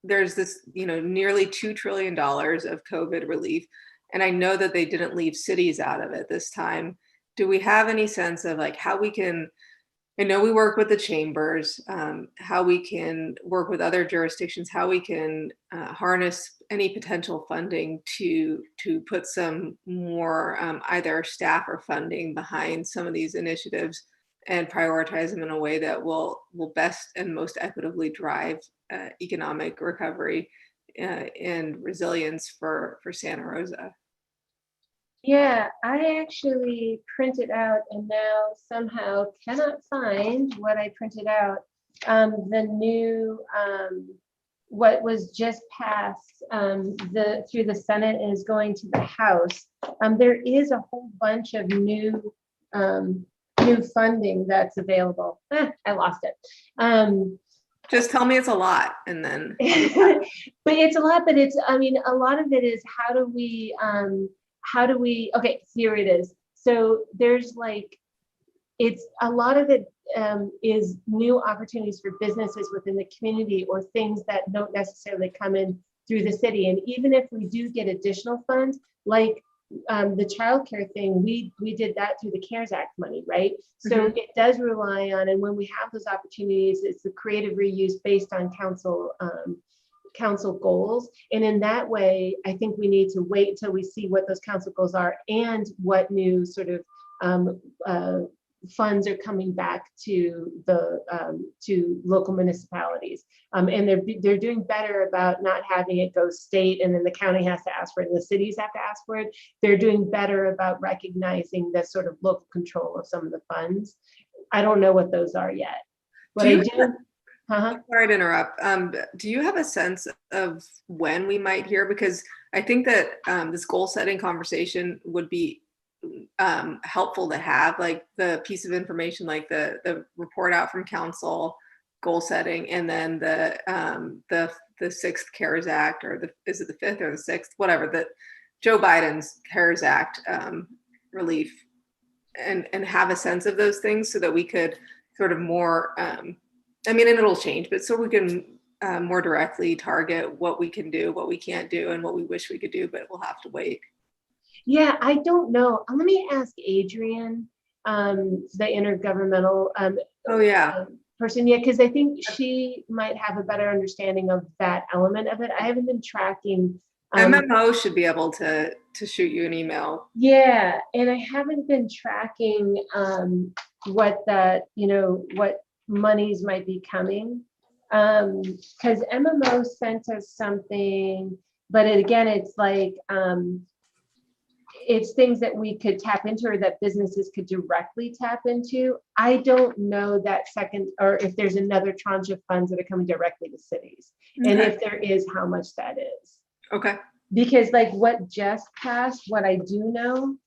there's this, nearly $2 trillion of COVID relief. And I know that they didn't leave cities out of it this time. Do we have any sense of, like, how we can, I know we work with the chambers, how we can work with other jurisdictions, how we can harness any potential funding to put some more either staff or funding behind some of these initiatives and prioritize them in a way that will best and most equitable drive economic recovery and resilience for Santa Rosa? Yeah, I actually printed out and now somehow cannot find what I printed out. The new, what was just passed through the Senate and is going to the House. There is a whole bunch of new funding that's available. I lost it. Just tell me it's a lot, and then. But it's a lot, but a lot of it is how do we, okay, here it is. So there's it's a lot of it is new opportunities for businesses within the community or things that don't necessarily come in through the city. And even if we do get additional funds, like the childcare thing, we did that through the CARES Act money, right? So it does rely on, and when we have those opportunities, it's the creative reuse based on council goals. And in that way, I think we need to wait until we see what those council goals are and what new sort of funds are coming back to the to local municipalities. And they're doing better about not having it go state and then the county has to ask for it and the cities have to ask for it. They're doing better about recognizing the sort of local control of some of the funds. I don't know what those are yet, but I do. Sorry to interrupt. Do you have a sense of when we might hear? Because I think that this goal setting conversation would be helpful to have, like the piece of information, like the report out from council, goal setting, and then the 6th CARES Act, or is it the 5th or the 6th, whatever, that Joe Biden's CARES Act relief and have a sense of those things so that we could sort of more, I mean, and it'll change, but so we can more directly target what we can do, what we can't do, and what we wish we could do, but we'll have to wait. Yeah, I don't know. Let me ask Adrian, the intergovernmental person. Yeah, because I think she might have a better understanding of that element of it. I haven't been tracking. MMO should be able to shoot you an email. Yeah, and I haven't been tracking what that, what monies might be coming. Because MMO sent us something, but it's like, it's things that we could tap into or that businesses could directly tap into. I don't know that second, or if there's another tranche of funds that are coming directly to cities. Okay. And if there is, how much that is. Okay. Because like what just passed, what I do know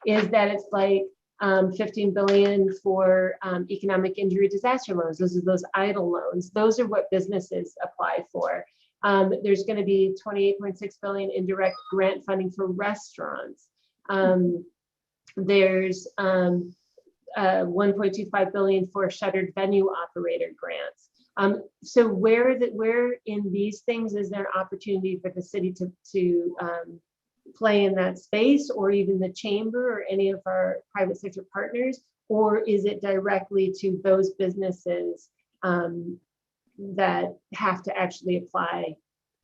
is that it's like 15 billion for economic injury disaster loans. Those are those idle loans. Those are what businesses apply for. There's going to be 28.6 billion indirect grant funding for restaurants. There's 1.25 billion for shuttered venue operator grants. So where in these things is there an opportunity for the city to play in that space, or even the chamber or any of our private sector partners, or is it directly to those businesses that have to actually apply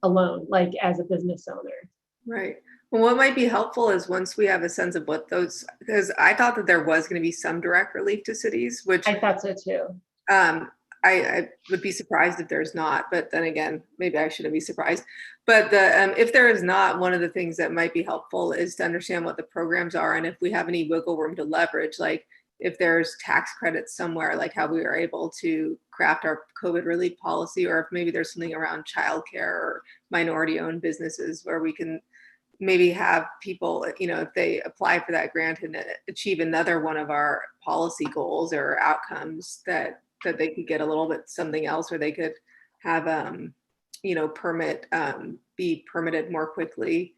a loan, like as a business owner? Right. Well, what might be helpful is once we have a sense of what those, because I thought that there was going to be some direct relief to cities, which I thought so too. I would be surprised if there's not, but then again, maybe I shouldn't be surprised. But if there is not, one of the things that might be helpful is to understand what the programs are and if we have any wiggle room to leverage, like if there's tax credits somewhere, like how we are able to craft our COVID relief policy, or if maybe there's something around childcare or minority-owned businesses where we can maybe have people, if they apply for that grant and achieve another one of our policy goals or outcomes, that they could get a little bit something else, or they could have, be permitted more quickly,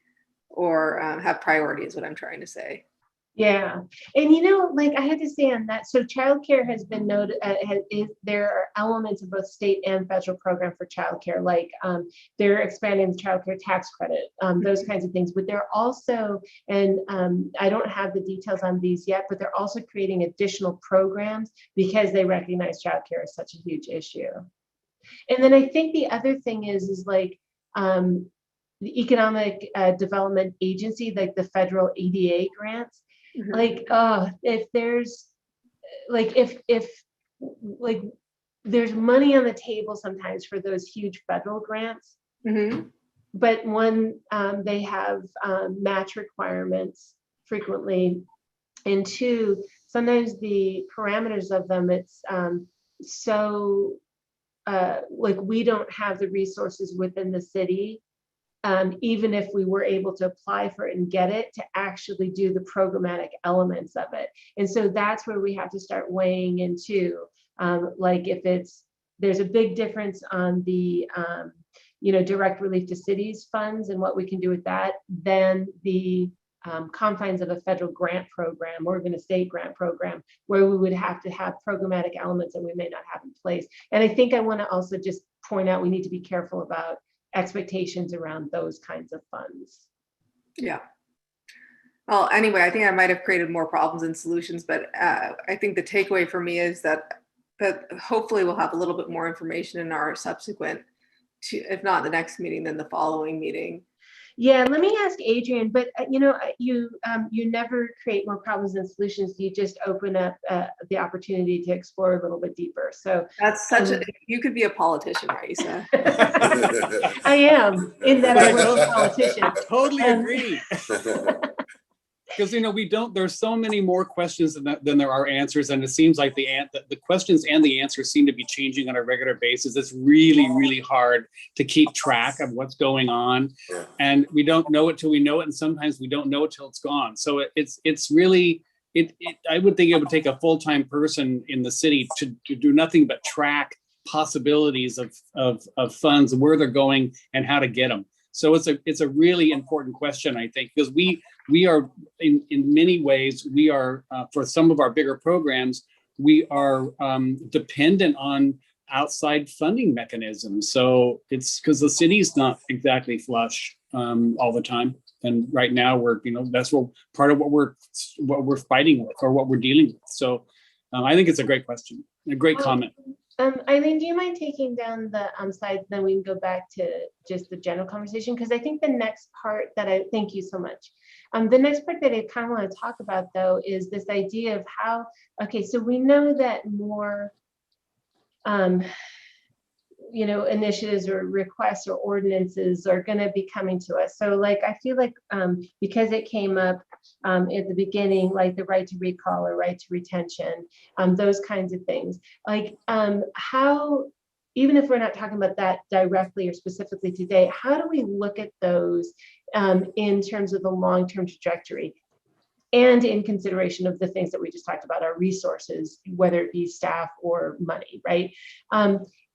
or have priority is what I'm trying to say. Yeah, and like I had to say on that, so childcare has been noted, there are elements of both state and federal program for childcare, like they're expanding the childcare tax credit, those kinds of things, but they're also, and I don't have the details on these yet, but they're also creating additional programs because they recognize childcare is such a huge issue. And then I think the other thing is like the Economic Development Agency, like the federal EDA grants. Mm-hmm. Like, if there's like, if like there's money on the table sometimes for those huge federal grants, mm-hmm. but one, they have match requirements frequently, and two, sometimes the parameters of them, it's so like we don't have the resources within the city. Even if we were able to apply for it and get it, to actually do the programmatic elements of it. And so that's where we have to start weighing into, like if there's a big difference on the, direct relief to cities funds and what we can do with that, than the confines of a federal grant program or even a state grant program, where we would have to have programmatic elements that we may not have in place. And I think I want to also just point out, we need to be careful about expectations around those kinds of funds. Yeah. Well, anyway, I think I might have created more problems than solutions, but I think the takeaway for me is that hopefully we'll have a little bit more information in our subsequent, if not the next meeting, then the following meeting. Yeah, let me ask Adrian, but you never create more problems than solutions. You just open up the opportunity to explore a little bit deeper. So that's you could be a politician, Raisa. I am, in that I was a politician. Totally agree. Because there's so many more questions than there are answers, and it seems like the questions and the answers seem to be changing on a regular basis. It's really, really hard to keep track of what's going on, and we don't know it till we know it, and sometimes we don't know it till it's gone. So it's really I would think it would take a full-time person in the city to do nothing but track possibilities of funds, where they're going, and how to get them. So it's a really important question, I think, because we are in many ways, we are for some of our bigger programs, we are dependent on outside funding mechanisms. So it's because the city's not exactly flush all the time. And right now we're, that's what part of what we're fighting with or what we're dealing with. So I think it's a great question, a great comment. Eileen, do you mind taking down the slides? Then we can go back to just the general conversation. Because I think the next part that thank you so much. The next part that I kind of want to talk about though, is this idea of how, okay, so we know that more, initiatives or requests or ordinances are going to be coming to us. So like, I feel like because it came up at the beginning, like the right to recall or right to retention, those kinds of things, like how, even if we're not talking about that directly or specifically today, how do we look at those in terms of the long-term trajectory? And in consideration of the things that we just talked about, our resources, whether it be staff or money, right?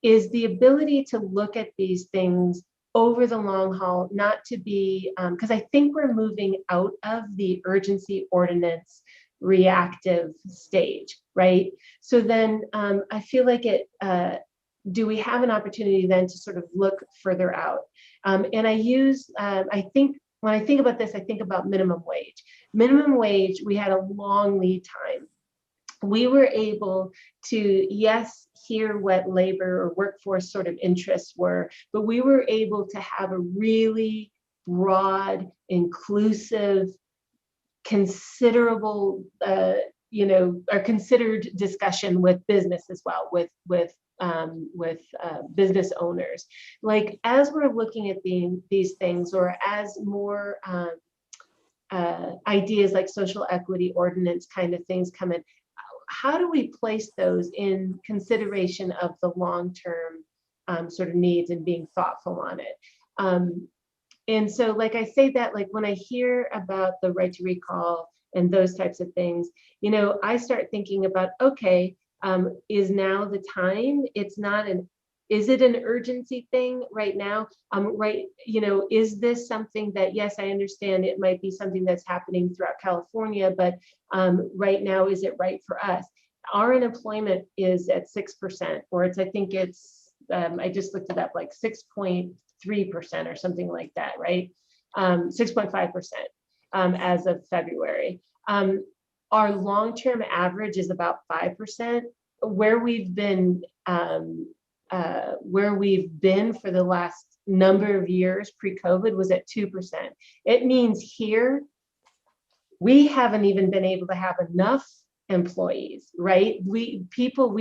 Is the ability to look at these things over the long haul, not to be, because I think we're moving out of the urgency ordinance reactive stage, right? So then I feel like do we have an opportunity then to sort of look further out? And I use, I think, when I think about this, I think about minimum wage. Minimum wage, we had a long lead time. We were able to, yes, hear what labor or workforce sort of interests were, but we were able to have a really broad, inclusive, considerable, or considered discussion with business as well, with business owners. Like as we're looking at these things, or as more ideas like social equity ordinance kind of things come in, how do we place those in consideration of the long-term sort of needs and being thoughtful on it? And so like I say that, like when I hear about the right to recall and those types of things, I start thinking about, okay, is now the time? It's not is it an urgency thing right now? Right, is this something that, yes, I understand it might be something that's happening throughout California, but right now, is it right for us? Our unemployment is at 6%, or I think it's, I just looked it up, like 6.3% or something like that, right? 6.5% as of February. Our long-term average is about 5%. Where we've been for the last number of years pre-COVID was at 2%. It means here, we haven't even been able to have enough employees, right? We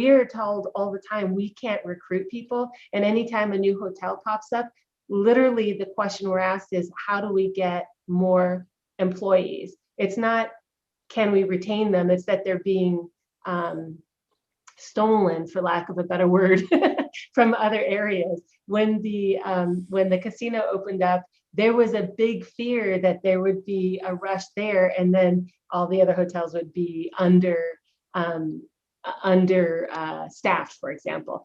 are told all the time, we can't recruit people. And anytime a new hotel pops up, literally the question we're asked is, how do we get more employees? It's not, can we retain them? It's that they're being stolen, for lack of a better word, from other areas. When the casino opened up, there was a big fear that there would be a rush there, and then all the other hotels would be under staffed, for example.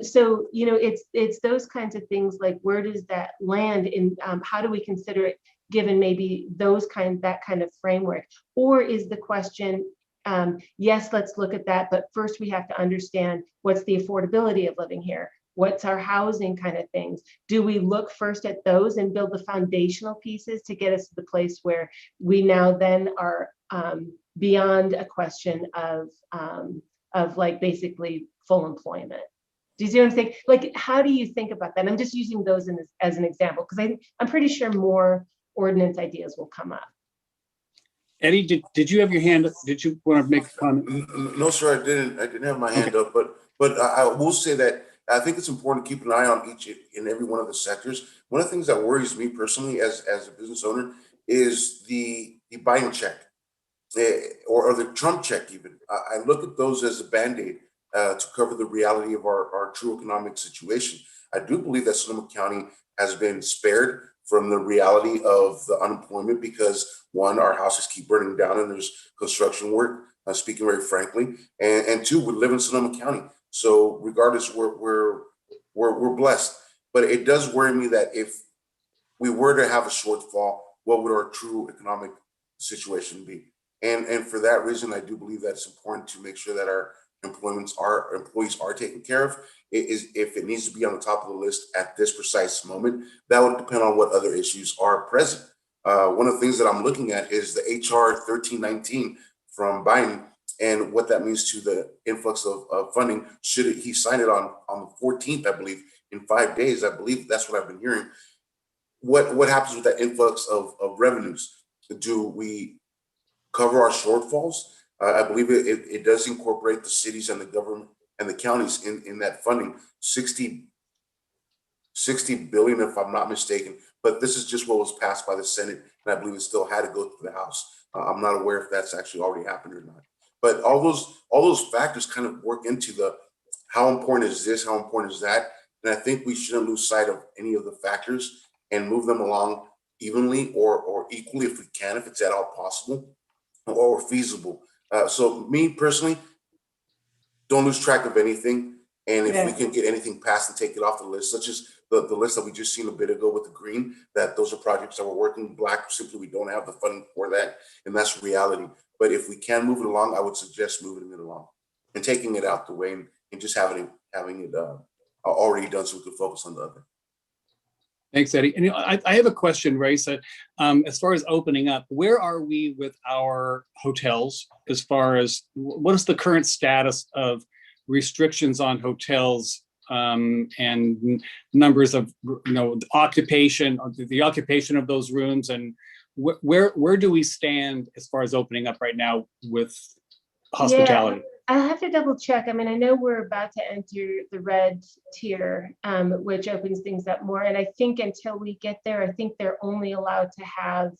So it's those kinds of things, like where does that land in? How do we consider it, given maybe that kind of framework? Or is the question, yes, let's look at that, but first we have to understand what's the affordability of living here? What's our housing kind of things? Do we look first at those and build the foundational pieces to get us to the place where we now then are beyond a question of like basically full employment? Do you see what I'm saying? Like, how do you think about that? I'm just using those as an example, because I'm pretty sure more ordinance ideas will come up. Eddie, did you have your hand up? Did you want to make a comment? No, sir, I didn't. I didn't have my hand up, but I will say that I think it's important to keep an eye on each and every one of the sectors. One of the things that worries me personally as a business owner is the Biden check, or the Trump check even. I look at those as a Band-Aid to cover the reality of our true economic situation. I do believe that Sonoma County has been spared from the reality of the unemployment because, one, our houses keep burning down and there's construction work, speaking very frankly, and two, we live in Sonoma County. So regardless, we're blessed. But it does worry me that if we were to have a shortfall, what would our true economic situation be? And for that reason, I do believe that it's important to make sure that our employees are taken care of. If it needs to be on the top of the list at this precise moment, that would depend on what other issues are present. One of the things that I'm looking at is the HR 1319 from Biden and what that means to the influx of funding. Should he sign it on the 14th, I believe, in 5 days? I believe that's what I've been hearing. What happens with that influx of revenues? Do we cover our shortfalls? I believe it does incorporate the cities and the government and the counties in that funding, 60 billion, if I'm not mistaken. But this is just what was passed by the Senate, and I believe it still had to go through the House. I'm not aware if that's actually already happened or not. But all those factors kind of work into the how important is this, how important is that, and I think we shouldn't lose sight of any of the factors and move them along evenly or equally if we can, if it's at all possible or feasible. So me personally, don't lose track of anything. And if we can get anything passed and take it off the list, such as the list that we just seen a bit ago with the green, that those are projects that we're working. Black, simply we don't have the funding for that, and that's reality. But if we can move it along, I would suggest moving it along and taking it out the way and just having it already done so we can focus on the other. Thanks, Eddie. And I have a question, Raisa. As far as opening up, where are we with our hotels? As far as what is the current status of restrictions on hotels and numbers of occupation, the occupation of those rooms, and where do we stand as far as opening up right now with hospitality? Yeah. I'll have to double check. I mean, I know we're about to enter the red tier, which opens things up more. And I think until we get there, I think they're only allowed to have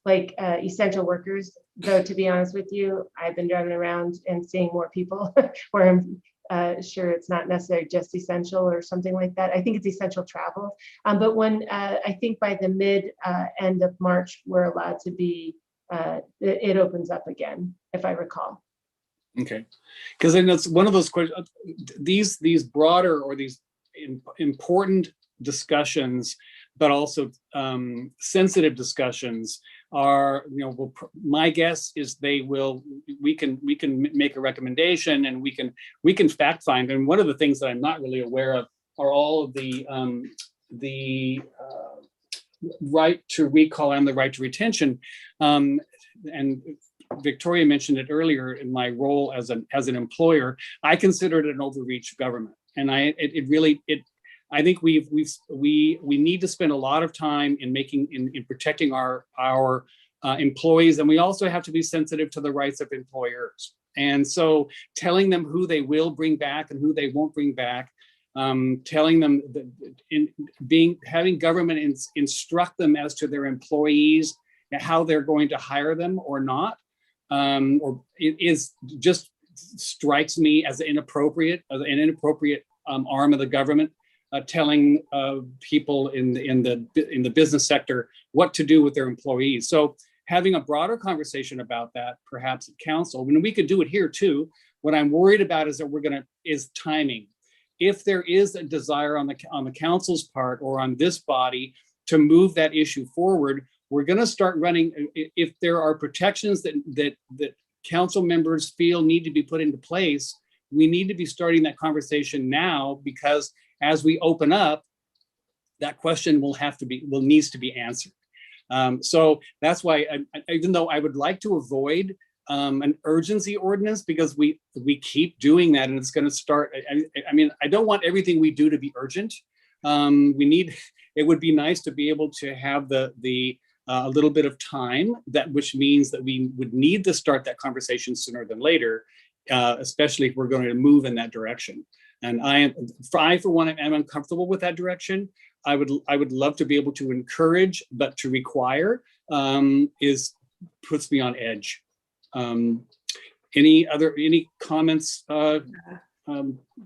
essential workers. Though, to be honest with you, I've been driving around and seeing more people where I'm sure it's not necessarily just essential or something like that. I think it's essential travel. But when I think by the end of March, we're allowed to be, it opens up again, if I recall. Okay, because then it's one of those questions. These broader or these important discussions, but also sensitive discussions are, my guess is we can make a recommendation and we can fact find. And one of the things that I'm not really aware of are all of the right to recall and the right to retention. And Victoria mentioned it earlier. In my role as an employer, I consider it an overreach of government, and I think we need to spend a lot of time in protecting our employees, and we also have to be sensitive to the rights of employers. And so, telling them who they will bring back and who they won't bring back, telling them having government instruct them as to their employees, how they're going to hire them or not. Or it is just strikes me as an inappropriate arm of the government, telling people in the business sector what to do with their employees. So having a broader conversation about that, perhaps at council, and we could do it here too. What I'm worried about is timing. If there is a desire on the council's part or on this body to move that issue forward, we're going to start running. If there are protections that council members feel need to be put into place, we need to be starting that conversation now, because as we open up, that question needs to be answered. So that's why, even though I would like to avoid an urgency ordinance, because we keep doing that and it's going to start. I mean, I don't want everything we do to be urgent. It would be nice to be able to have a little bit of time, which means that we would need to start that conversation sooner than later, especially if we're going to move in that direction. And I for one, am uncomfortable with that direction. I would love to be able to encourage, but to require puts me on edge. Any comments,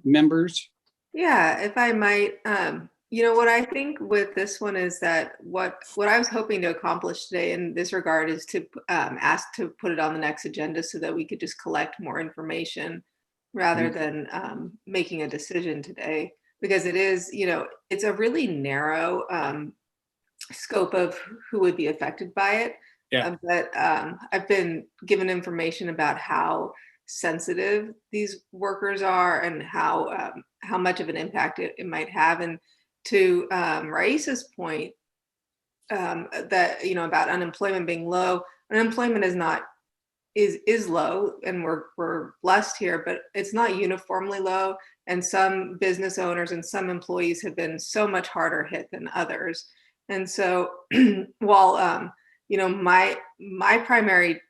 members? Yeah, if I might, what I think with this one is that what I was hoping to accomplish today in this regard is to ask to put it on the next agenda so that we could just collect more information rather than making a decision today. because it is, it's a really narrow scope of who would be affected by it. Yeah. But I've been given information about how sensitive these workers are and how much of an impact it might have. And to Raisa's point, that about unemployment being low, unemployment is low, and we're blessed here, but it's not uniformly low. And some business owners and some employees have been so much harder hit than others. And so while my primary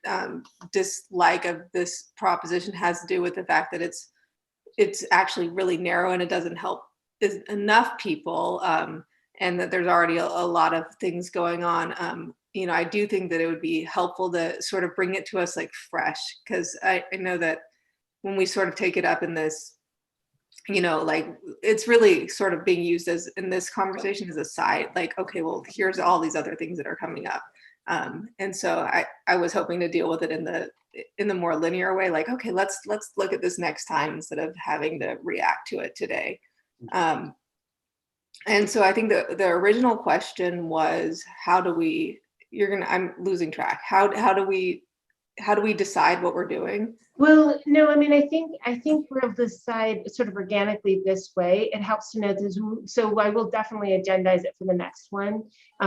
dislike of this proposition has to do with the fact that it's actually really narrow and it doesn't help enough people, and that there's already a lot of things going on. I do think that it would be helpful to sort of bring it to us like fresh, because I know that when we sort of take it up in this, like it's really sort of being used as in this conversation as a side, like, okay, well, here's all these other things that are coming up. And so I was hoping to deal with it in the more linear way, like, okay, let's look at this next time instead of having to react to it today. And so I think the original question was, I'm losing track. How do we decide what we're doing? Well, no, I mean, I think we'll decide sort of organically this way. It helps to know this. So I will definitely agendize it for the next one,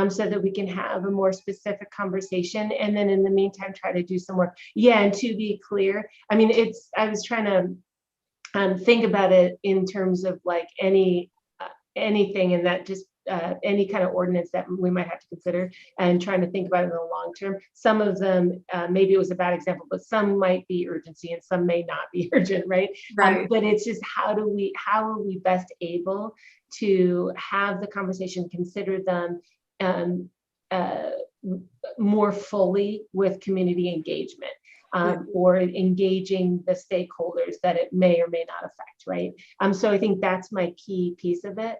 so that we can have a more specific conversation. And then in the meantime, try to do some work. Yeah, and to be clear, I mean, I was trying to think about it in terms of like anything, and that just any kind of ordinance that we might have to consider, and trying to think about it in the long term. Some of them, maybe it was a bad example, but some might be urgency and some may not be urgent, right? Right. But it's just how are we best able to have the conversation, consider them more fully with community engagement. Or engaging the stakeholders that it may or may not affect, right? So I think that's my key piece of it.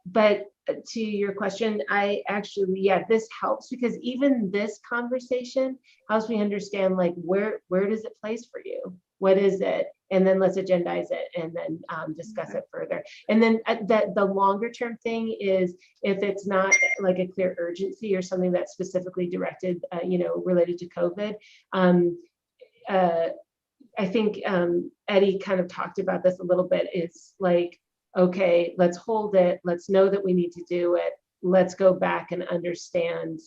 But to your question, I actually, this helps, because even this conversation helps me understand, like, where does it place for you? What is it? And then let's agendize it and then discuss it further. And then the longer term thing is, if it's not like a clear urgency or something that's specifically directed, related to COVID, I think Eddie kind of talked about this a little bit. It's like, okay, let's hold it. Let's know that we need to do it. Let's go back and understand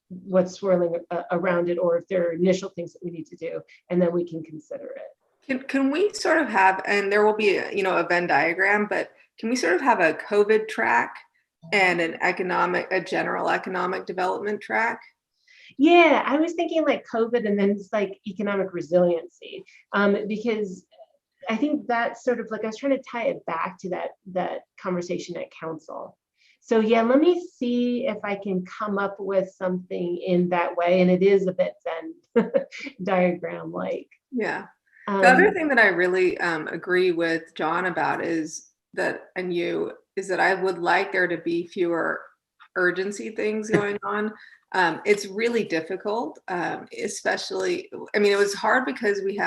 what's swirling around it, or if there are initial things that we need to do, and then we can consider it. Can we sort of have, and there will be a Venn diagram, but can we sort of have a COVID track and a general economic development track? Yeah, I was thinking like COVID, and then it's like economic resiliency, because I think that's sort of like, I was trying to tie it back to that conversation at council. So yeah, let me see if I can come up with something in that way. And it is a bit Venn diagram like. Yeah. The other thing that I really agree with John about is that I would like there to be fewer urgency things going on. It's really difficult, especially, I mean, it was hard because we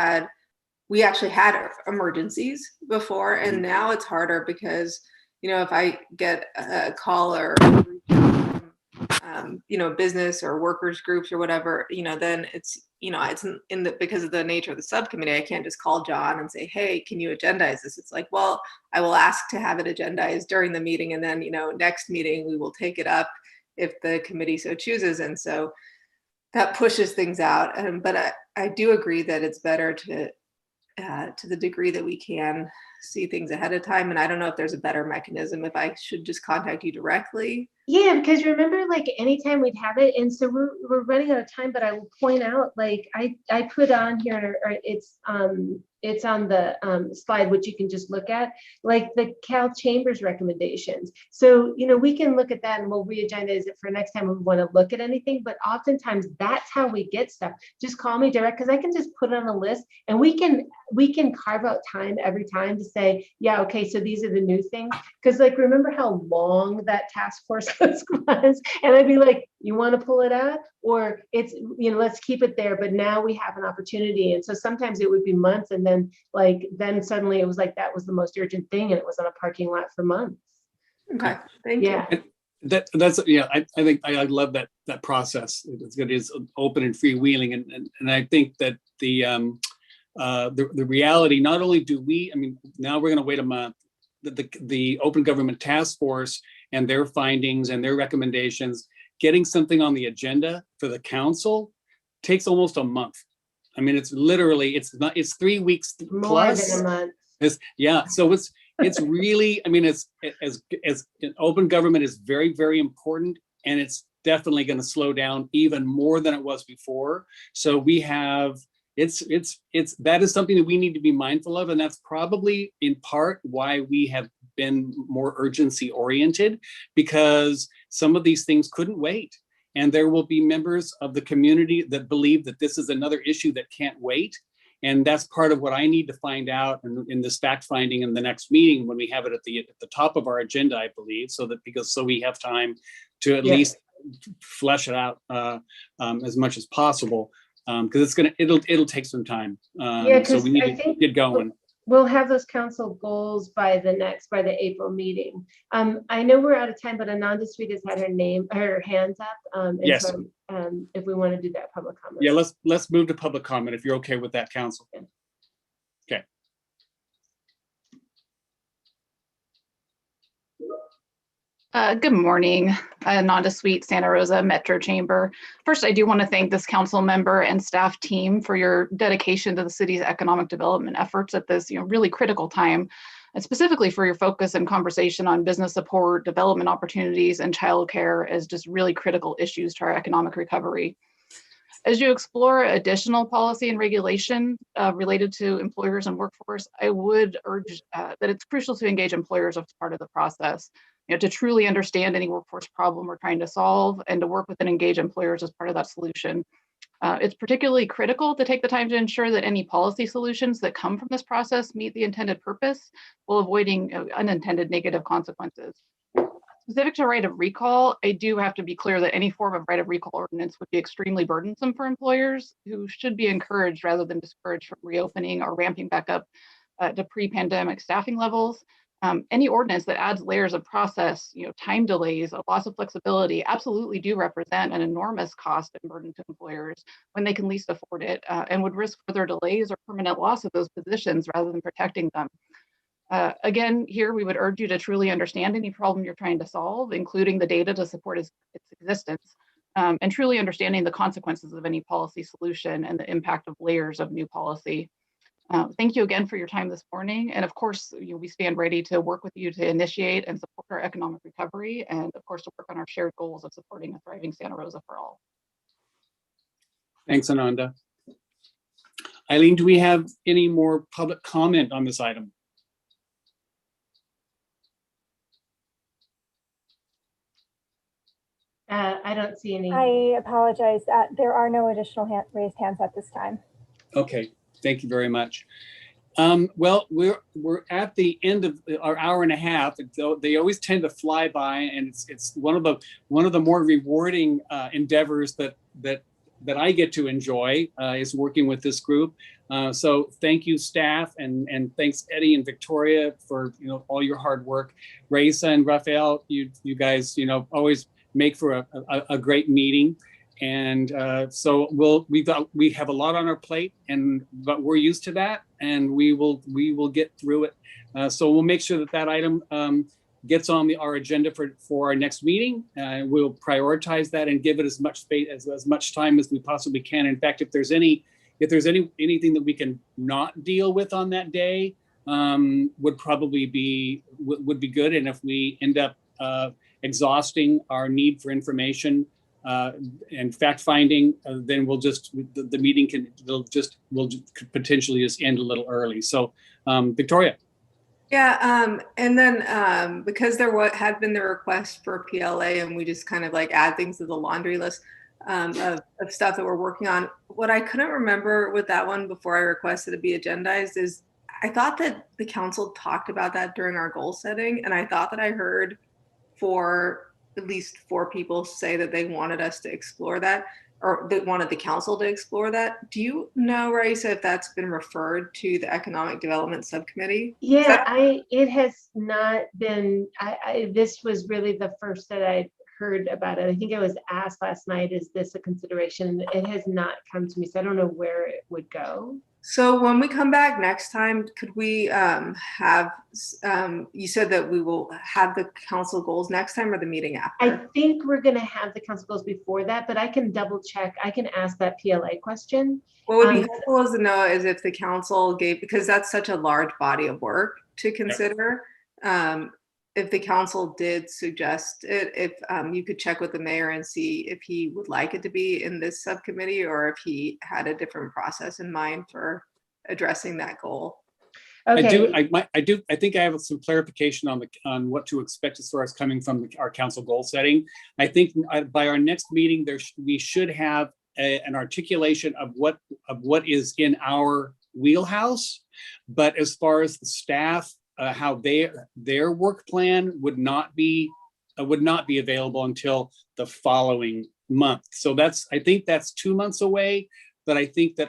actually had emergencies before, and now it's harder because, if I get a call or business or workers groups or whatever, then it's because of the nature of the subcommittee, I can't just call John and say, hey, can you agendize this? It's like, well, I will ask to have it agendized during the meeting, and then, next meeting we will take it up if the committee so chooses. And so that pushes things out. But I do agree that it's better to the degree that we can see things ahead of time. And I don't know if there's a better mechanism, if I should just contact you directly. Yeah, because remember, like, anytime we'd have it, and so we're running out of time, but I will point out, like, I put on here, or it's on the slide, which you can just look at, like the Cal Chambers recommendations. So, we can look at that and we'll re-agendize it for next time we want to look at anything, but oftentimes that's how we get stuff. Just call me direct, because I can just put it on a list, and we can carve out time every time to say, yeah, okay, so these are the new things. Because, like, remember how long that task force was? And I'd be like, you want to pull it out, or it's, let's keep it there, but now we have an opportunity. And so sometimes it would be months, and then suddenly it was like that was the most urgent thing, and it was on a parking lot for months. Okay, thank you. I think I love that process. It's open and freewheeling, and I think that the reality, not only do we, now we're going to wait a month. The Open Government Task Force and their findings and their recommendations, getting something on the agenda for the council takes almost a month. It's literally, it's 3 weeks More plus. than a month. So it's really, as open government is very, very important, and it's definitely going to slow down even more than it was before. So we have, that is something that we need to be mindful of, and that's probably in part why we have been more urgency oriented, because some of these things couldn't wait. And there will be members of the community that believe that this is another issue that can't wait. And that's part of what I need to find out in this fact finding in the next meeting, when we have it at the top of our agenda, I believe, so we have time to at least flesh it out as much as possible, because it'll take some time. So we need to get going. We'll have those council goals by the April meeting. I know we're out of time, but Ananda Sweet has had her hands up. Yes. So, if we want to do that public comment. Yeah, let's move to public comment if you're okay with that, council. Yeah. Okay. Good morning, Ananda Sweet, Santa Rosa Metro Chamber. First, I do want to thank this council member and staff team for your dedication to the city's economic development efforts at this really critical time, and specifically for your focus and conversation on business support, development opportunities, and childcare as just really critical issues to our economic recovery. As you explore additional policy and regulation related to employers and workforce, I would urge that it's crucial to engage employers as part of the process, to truly understand any workforce problem we're trying to solve, and to work with and engage employers as part of that solution. It's particularly critical to take the time to ensure that any policy solutions that come from this process meet the intended purpose, while avoiding unintended negative consequences. Specific to right of recall, I do have to be clear that any form of right of recall ordinance would be extremely burdensome for employers, who should be encouraged rather than discouraged from reopening or ramping back up to pre-pandemic staffing levels. Any ordinance that adds layers of process, time delays, a loss of flexibility, absolutely do represent an enormous cost and burden to employers when they can least afford it, and would risk further delays or permanent loss of those positions rather than protecting them. Again, here we would urge you to truly understand any problem you're trying to solve, including the data to support its existence, and truly understanding the consequences of any policy solution and the impact of layers of new policy. Thank you again for your time this morning. And of course, we stand ready to work with you to initiate and support our economic recovery, and of course, to work on our shared goals of supporting a thriving Santa Rosa for all. Thanks, Ananda. Eileen, do we have any more public comment on this item? I don't see any. I apologize. There are no additional raised hands at this time. Okay, thank you very much. Well, we're at the end of our hour and a half. They always tend to fly by, and it's one of the more rewarding endeavors that I get to enjoy is working with this group. So thank you, staff, and thanks Eddie and Victoria for all your hard work. Raisa and Rafael, you guys always make for a great meeting. And so we have a lot on our plate, but we're used to that, and we will get through it. So we'll make sure that item gets on our agenda for our next meeting. We'll prioritize that and give it as much space as much time as we possibly can. In fact, if there's anything that we can not deal with on that day, would be good. And if we end up exhausting our need for information and fact finding, then the meeting will potentially just end a little early. So Victoria. Yeah, and then because there had been the request for PLA, and we just kind of add things to the laundry list of stuff that we're working on. What I couldn't remember with that one before I requested it be agendized is I thought that the council talked about that during our goal setting, and I thought that I heard for at least 4 people say that they wanted us to explore that, or that wanted the council to explore that. Do you know, Raisa, if that's been referred to the Economic Development Subcommittee? Yeah, it has not been, this was really the first that I'd heard about it. I think it was asked last night, is this a consideration? It has not come to me, so I don't know where it would go. So when we come back next time, could we have, you said that we will have the council goals next time or the meeting after? I think we're going to have the council goals before that, but I can double check. I can ask that PLA question. What would be helpful is to know is if the council gave, because that's such a large body of work to consider. If the council did suggest it, if you could check with the mayor and see if he would like it to be in this subcommittee or if he had a different process in mind for addressing that goal. Okay. I think I have some clarification on what to expect as far as coming from our council goal setting. I think by our next meeting, we should have an articulation of what is in our wheelhouse. But as far as the staff, how their work plan would not be available until the following month. So I think that's 2 months away. But I think that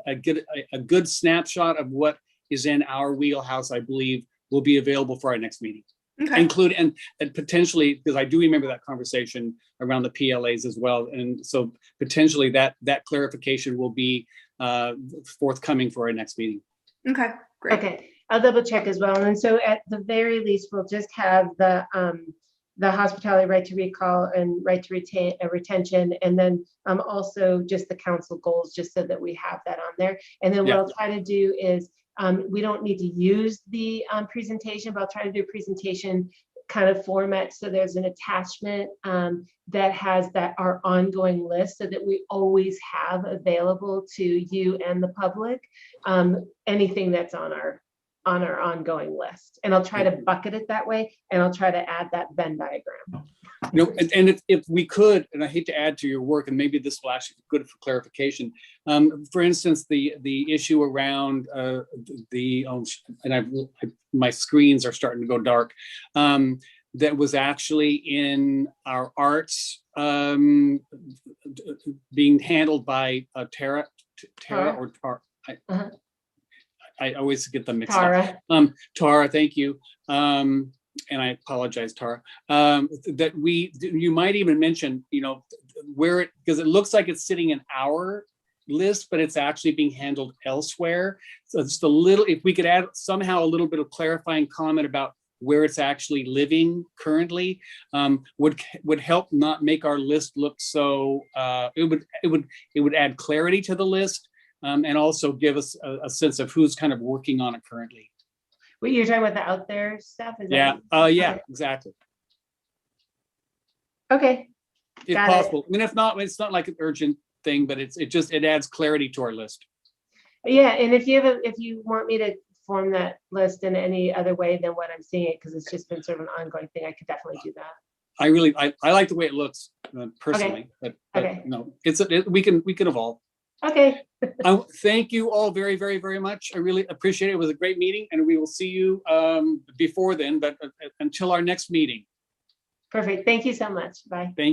a good snapshot of what is in our wheelhouse, I believe, will be available for our next meeting. Okay. Include and potentially, because I do remember that conversation around the PLAs as well, and so potentially that clarification will be forthcoming for our next meeting. Okay, great. Okay, I'll double check as well. And so at the very least, we'll just have the hospitality right to recall and right to retain retention, and then also just the council goals, just so that we have that on there. And then what I'll try to do is we don't need to use the presentation, but I'll try to do a presentation kind of format. So there's an attachment that has our ongoing list, so that we always have available to you and the public anything that's on our ongoing list. And I'll try to bucket it that way, and I'll try to add that Venn diagram. You know, and if we could, and I hate to add to your work, and maybe this will actually be good for clarification. For instance, the issue around my screens are starting to go dark. That was actually in our arts being handled by Tara or Tara. I always get them mixed up. Tara, thank you. And I apologize, Tara. That you might even mention, you know, where because it looks like it's sitting in our list, but it's actually being handled elsewhere. So just a little, if we could add somehow a little bit of clarifying comment about where it's actually living currently, would help not make our list look so. It would add clarity to the list. And also give us a sense of who's kind of working on it currently. What you're talking about, the out there stuff? Is yeah. Okay. Exactly. Okay. If possible. I mean, if not, it's not like an urgent thing, but it adds clarity to our list. Yeah, and if you want me to form that list in any other way than what I'm seeing it, because it's just been sort of an ongoing thing, I could definitely do that. I like the way it looks personally, okay. but no, we can evolve. Okay. Thank you all very, very, very much. I really appreciate it. It was a great meeting, and we will see you before then, but until our next meeting. Perfect. Thank you so much. Bye. Thank you.